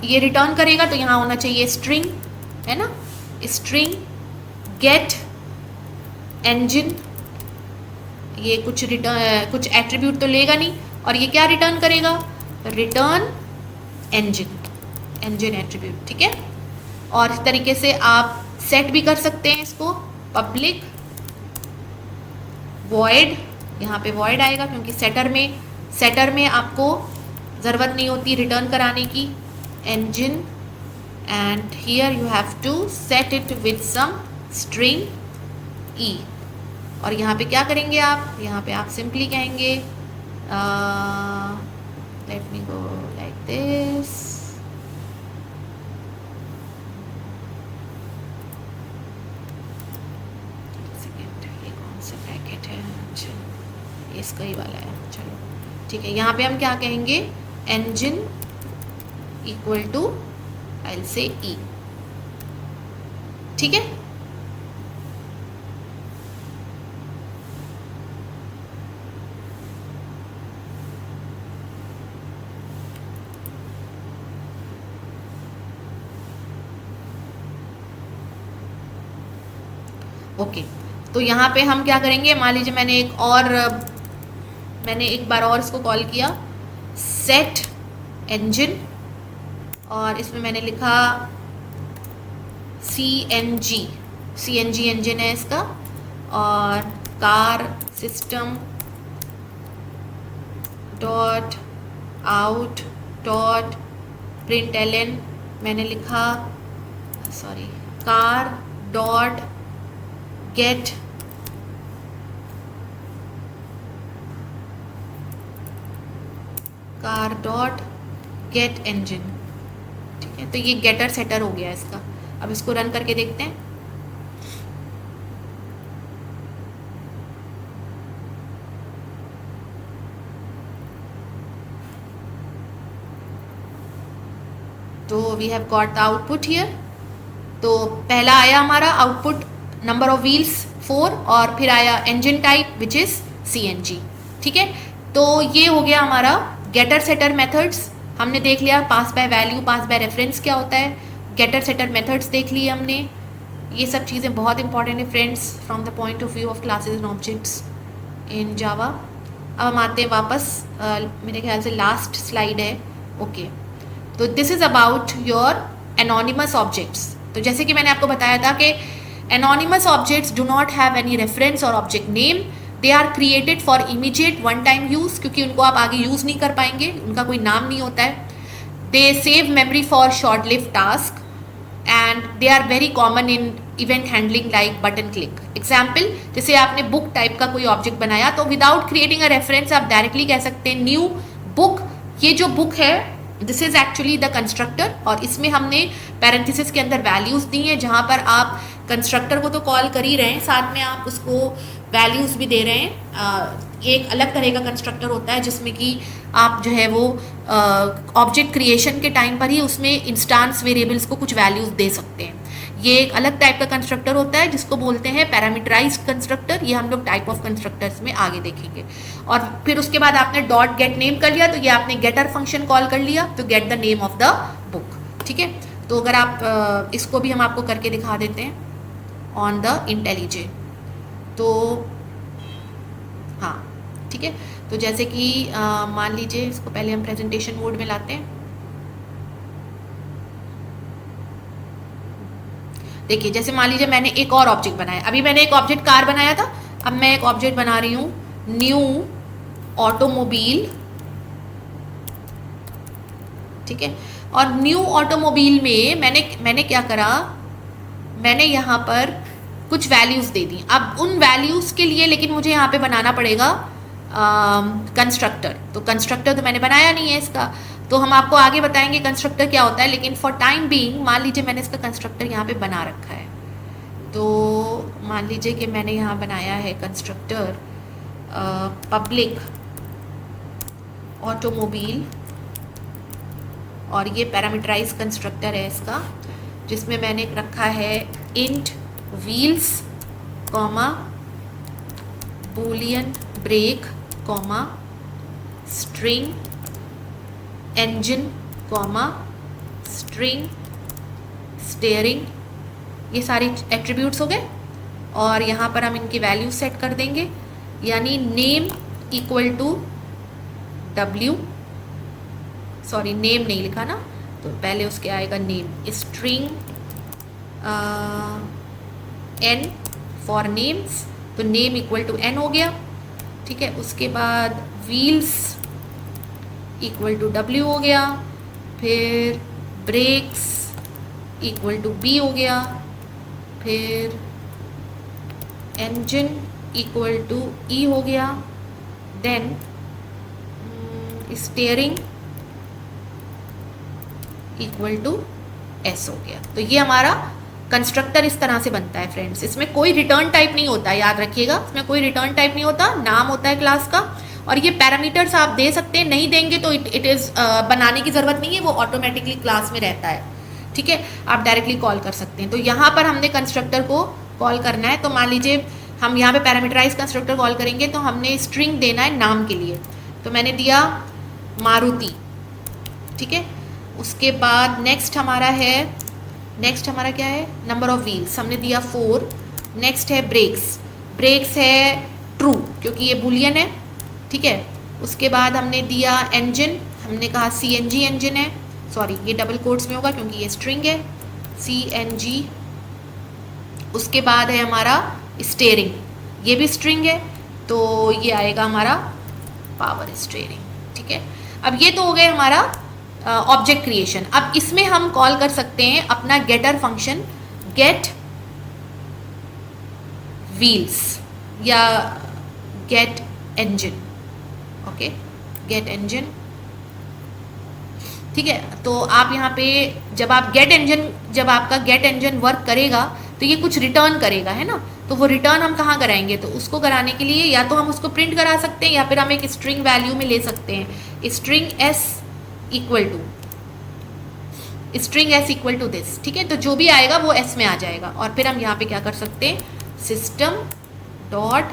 ये रिटर्न करेगा तो यहाँ होना चाहिए स्ट्रिंग, है ना, स्ट्रिंग गेट इंजन, ये कुछ रिटर्न, कुछ एट्रीब्यूट तो लेगा नहीं, और ये क्या रिटर्न करेगा, रिटर्न इंजन एट्रीब्यूट। ठीक है, और इस तरीके से आप सेट भी कर सकते हैं इसको, पब्लिक वॉइड, यहाँ पे वॉइड आएगा क्योंकि सेटर में आपको ज़रूरत नहीं होती रिटर्न कराने की, engine and here you have to set it with some string e. और यहाँ पे क्या करेंगे आप, यहाँ पे आप सिंपली कहेंगे late me go like this, ये कौन सा ब्रैकेट है, अच्छा इसका ही वाला है, चलो ठीक है। यहाँ पे हम क्या कहेंगे, engine equal to I will say e, ठीक है। ओके तो यहाँ पे हम क्या करेंगे, मान लीजिए मैंने एक बार और इसको कॉल किया सेट engine, और इसमें मैंने लिखा CNG इंजन है इसका, और car system dot out dot println मैंने लिखा, sorry, car dot gate engine, ठीक है। तो ये गेटर सेटर हो गया इसका। अब इसको रन करके देखते हैं। तो we have got the output here. तो पहला आया हमारा आउटपुट नंबर ऑफ व्हील्स 4, और फिर आया engine type which is CNG, ठीक है। तो ये हो गया हमारा गेटर सेटर मेथड्स। हमने देख लिया pass by value, pass by reference क्या होता है, गेटर सेटर मेथड्स देख लिए हमने। ये सब चीज़ें बहुत इंपॉर्टेंट है friends from the point of view of classes and objects in Java. अब हम आते हैं वापस, मेरे ख्याल से लास्ट स्लाइड है। ओके तो this is about your anonymous objects. तो जैसे कि मैंने आपको बताया था कि anonymous objects do not have any reference और object name, they are created for immediate one time use, क्योंकि उनको आप आगे यूज़ नहीं कर पाएंगे, उनका कोई नाम नहीं होता है। They save memory for short live task and they are very common in event handling like button click. Example, जैसे आपने बुक टाइप का कोई ऑब्जेक्ट बनाया, तो विदाउट क्रिएटिंग अ रेफरेंस आप डायरेक्टली कह सकते हैं न्यू बुक। ये जो बुक है this is actually the constructor, और इसमें हमने पैरेंथेसिस के अंदर वैल्यूज़ दी हैं, जहाँ पर आप कंस्ट्रक्टर को तो कॉल कर ही रहे हैं, साथ में आप उसको वैल्यूज़ भी दे रहे हैं। एक अलग तरह का कंस्ट्रक्टर होता है जिसमें कि आप जो है वो ऑब्जेक्ट क्रिएशन के टाइम पर ही उसमें इंस्टांस वेरिएबल्स को कुछ वैल्यूज़ दे सकते हैं। ये एक अलग टाइप का कंस्ट्रक्टर होता है जिसको बोलते हैं पैरामीटराइज्ड कंस्ट्रक्टर। ये हम लोग टाइप ऑफ कंस्ट्रक्टर्स में आगे देखेंगे। और फिर उसके बाद आपने डॉट गेट नेम कर लिया, तो ये आपने गेटर फंक्शन कॉल कर लिया तो get the name of the book, ठीक है। तो अगर आप इसको भी हम आपको करके दिखा देते हैं ऑन द इंटेलिजे, तो हाँ ठीक है। तो जैसे कि मान लीजिए इसको पहले हम प्रेजेंटेशन मोड में लाते हैं। देखिए जैसे मान लीजिए मैंने एक और ऑब्जेक्ट बनाया, अभी मैंने एक ऑब्जेक्ट कार बनाया था, अब मैं एक ऑब्जेक्ट बना रही हूँ न्यू ऑटोमोबाइल, ठीक है। और न्यू ऑटोमोबाइल में मैंने क्या करा, मैंने यहाँ पर कुछ वैल्यूज़ दे दी। अब उन वैल्यूज़ के लिए लेकिन मुझे यहाँ पे बनाना पड़ेगा कंस्ट्रक्टर। तो कंस्ट्रक्टर तो मैंने बनाया नहीं है इसका, तो हम आपको आगे बताएंगे कंस्ट्रक्टर क्या होता है, लेकिन फॉर टाइम बीइंग मान लीजिए मैंने इसका कंस्ट्रक्टर यहाँ पे बना रखा है। तो मान लीजिए कि मैंने यहाँ बनाया है कंस्ट्रक्टर पब्लिक ऑटोमोबाइल, और ये पैरामीटराइज कंस्ट्रक्टर है इसका, जिसमें मैंने रखा है int wheels comma boolean brake comma string engine comma string steering. ये सारे एट्रीब्यूट्स हो गए, और यहाँ पर हम इनकी वैल्यू सेट कर देंगे, यानी name equal to W, sorry name नहीं लिखा ना, तो पहले उसके आएगा name, string N for names, तो नेम इक्वल टू N हो गया, ठीक है। उसके बाद व्हील्स इक्वल टू W हो गया, फिर ब्रेक्स इक्वल टू बी हो गया, फिर engine इक्वल टू ई हो गया, then steering equal to S हो गया। तो ये हमारा कंस्ट्रक्टर इस तरह से बनता है फ्रेंड्स। इसमें कोई रिटर्न टाइप नहीं होता, याद रखिएगा, इसमें कोई रिटर्न टाइप नहीं होता, नाम होता है क्लास का। और ये पैरामीटर्स आप दे सकते हैं, नहीं देंगे तो इट इज़ बनाने की ज़रूरत नहीं है, वो ऑटोमेटिकली क्लास में रहता है, ठीक है, आप डायरेक्टली कॉल कर सकते हैं। तो यहाँ पर हमने कंस्ट्रक्टर को कॉल करना है, तो मान लीजिए हम यहाँ पे पैरामीटराइज कंस्ट्रक्टर कॉल करेंगे, तो हमने स्ट्रिंग देना है नाम के लिए, तो मैंने दिया मारुति, ठीक है। उसके बाद नेक्स्ट हमारा क्या है, नंबर ऑफ व्हील्स हमने दिया 4। नेक्स्ट है ब्रेक्स है ट्रू क्योंकि ये बुलियन है, ठीक है। उसके बाद हमने दिया इंजन, हमने कहा CNG इंजन है, सॉरी ये डबल कोट्स में होगा क्योंकि ये स्ट्रिंग है, CNG। उसके बाद है हमारा स्टीयरिंग, ये भी स्ट्रिंग है, तो ये आएगा हमारा पावर स्टीयरिंग, ठीक है। अब ये तो हो गए हमारा ऑब्जेक्ट क्रिएशन। अब इसमें हम कॉल कर सकते हैं अपना गेटर फंक्शन, गेट व्हील्स या get engine, okay, get engine, ठीक है। तो आप यहाँ पे जब आपका गेट इंजन वर्क करेगा तो ये कुछ रिटर्न करेगा, है ना। तो वो रिटर्न हम कहाँ कराएंगे, तो उसको कराने के लिए या तो हम उसको प्रिंट करा सकते हैं या फिर हम एक स्ट्रिंग वैल्यू में ले सकते हैं, string s equal to this, ठीक है। तो जो भी आएगा वो s में आ जाएगा। और फिर हम यहाँ पे क्या कर सकते हैं, system dot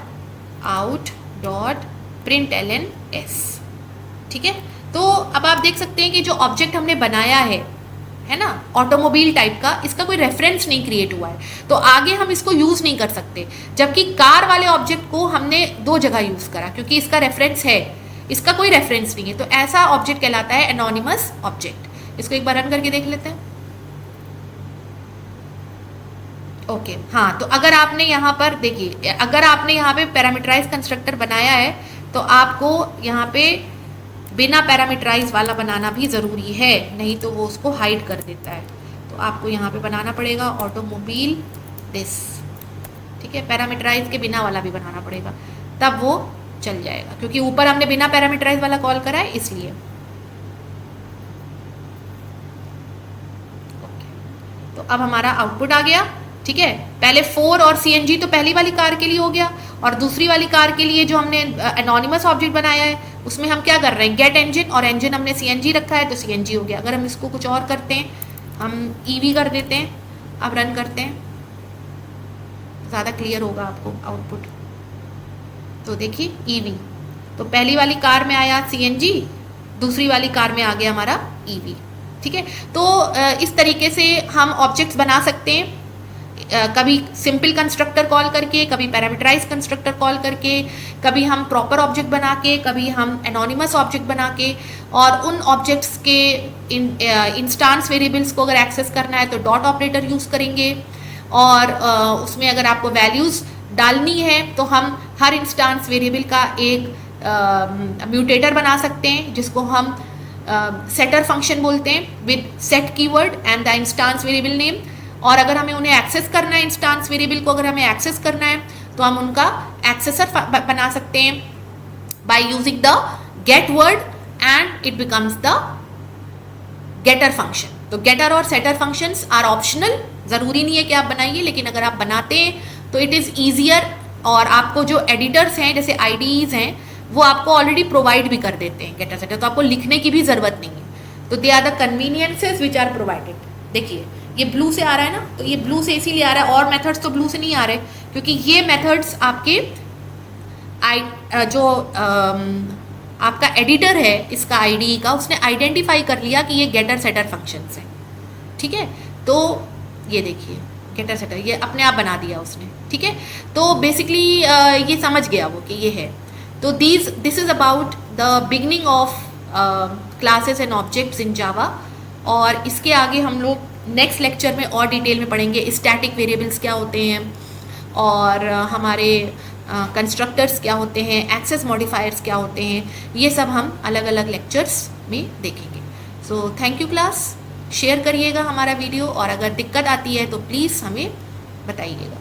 out dot println s, ठीक है। तो अब आप देख सकते हैं कि जो ऑब्जेक्ट हमने बनाया है ना, ऑटोमोबाइल टाइप का, इसका कोई रेफरेंस नहीं क्रिएट हुआ है, तो आगे हम इसको यूज़ नहीं कर सकते। जबकि कार वाले ऑब्जेक्ट को हमने 2 जगह यूज़ करा क्योंकि इसका रेफरेंस है, इसका कोई रेफरेंस नहीं है, तो ऐसा ऑब्जेक्ट कहलाता है एनोनिमस ऑब्जेक्ट। इसको एक बार रन करके देख लेते हैं। ओके, हाँ, तो अगर आपने यहाँ पर देखिए, अगर आपने यहाँ पे पैरामीटराइज कंस्ट्रक्टर बनाया है तो आपको यहाँ पे बिना पैरामीटराइज वाला बनाना भी ज़रूरी है, नहीं तो वो उसको हाइड कर देता है। तो आपको यहाँ पे बनाना पड़ेगा ऑटोमोबाइल दिस, ठीक है, पैरामीटराइज के बिना वाला भी बनाना पड़ेगा, तब वो चल जाएगा, क्योंकि ऊपर हमने बिना पैरामीटराइज वाला कॉल करा है इसलिए। ओके, तो अब हमारा आउटपुट आ गया, ठीक है। पहले 4 और CNG तो पहली वाली कार के लिए हो गया, और दूसरी वाली कार के लिए जो हमने एनोनिमस ऑब्जेक्ट बनाया है उसमें हम क्या कर रहे हैं, गेट इंजन, और इंजन हमने CNG रखा है तो CNG हो गया। अगर हम इसको कुछ और करते हैं, हम EV कर देते हैं, अब रन करते हैं, ज़्यादा क्लियर होगा आपको आउटपुट। तो देखिए EV, तो पहली वाली कार में आया CNG, दूसरी वाली कार में आ गया हमारा EV, ठीक है। तो इस तरीके से हम ऑब्जेक्ट्स बना सकते हैं, कभी सिंपल कंस्ट्रक्टर कॉल करके, कभी पैरामीटराइज कंस्ट्रक्टर कॉल करके, कभी हम प्रॉपर ऑब्जेक्ट बना के, कभी हम एनोनिमस ऑब्जेक्ट बना के। और उन ऑब्जेक्ट्स के इंस्टांस वेरिएबल्स को अगर एक्सेस करना है तो डॉट ऑपरेटर यूज़ करेंगे, और उसमें अगर आपको वैल्यूज़ डालनी है तो हम हर इंस्टांस वेरिएबल का एक म्यूटेटर बना सकते हैं जिसको हम सेटर फंक्शन बोलते हैं, with set keyword and the instance variable name. और अगर हमें उन्हें एक्सेस करना है, इंस्टांस वेरिएबल को अगर हमें एक्सेस करना है तो हम उनका एक्सेसर बना सकते हैं by using the get word and it becomes the getter function. तो गेटर और सेटर फंक्शंस आर ऑप्शनल, ज़रूरी नहीं है कि आप बनाइए, लेकिन अगर आप बनाते हैं तो इट इज़ ईजियर। और आपको जो एडिटर्स हैं जैसे IDEs हैं वो आपको ऑलरेडी प्रोवाइड भी कर देते हैं गेटर सेटर, तो आपको लिखने की भी ज़रूरत नहीं है। तो they are the conveniences which are provided. देखिए ये ब्लू से आ रहा है ना, तो ये ब्लू से इसीलिए आ रहा है, और मेथड्स तो ब्लू से नहीं आ रहे क्योंकि ये मेथड्स आपके जो आपका एडिटर है इसका IDE का, उसने आइडेंटिफाई कर लिया कि ये गेटर सेटर फंक्शंस हैं, ठीक है। तो ये देखिए गेटर सेटर ये अपने आप बना दिया उसने, ठीक है। तो बेसिकली ये समझ गया वो कि ये है। तो this is about the beginning of classes and objects in Java. और इसके आगे हम लोग नेक्स्ट लेक्चर में और डिटेल में पढ़ेंगे स्टैटिक वेरिएबल्स क्या होते हैं, और हमारे कंस्ट्रक्टर्स क्या होते हैं, एक्सेस मॉडिफायर्स क्या होते हैं, ये सब हम अलग अलग लेक्चर्स में देखेंगे। So thank you class. Share करिएगा हमारा वीडियो, और अगर दिक्कत आती है तो प्लीज़ हमें बताइएगा।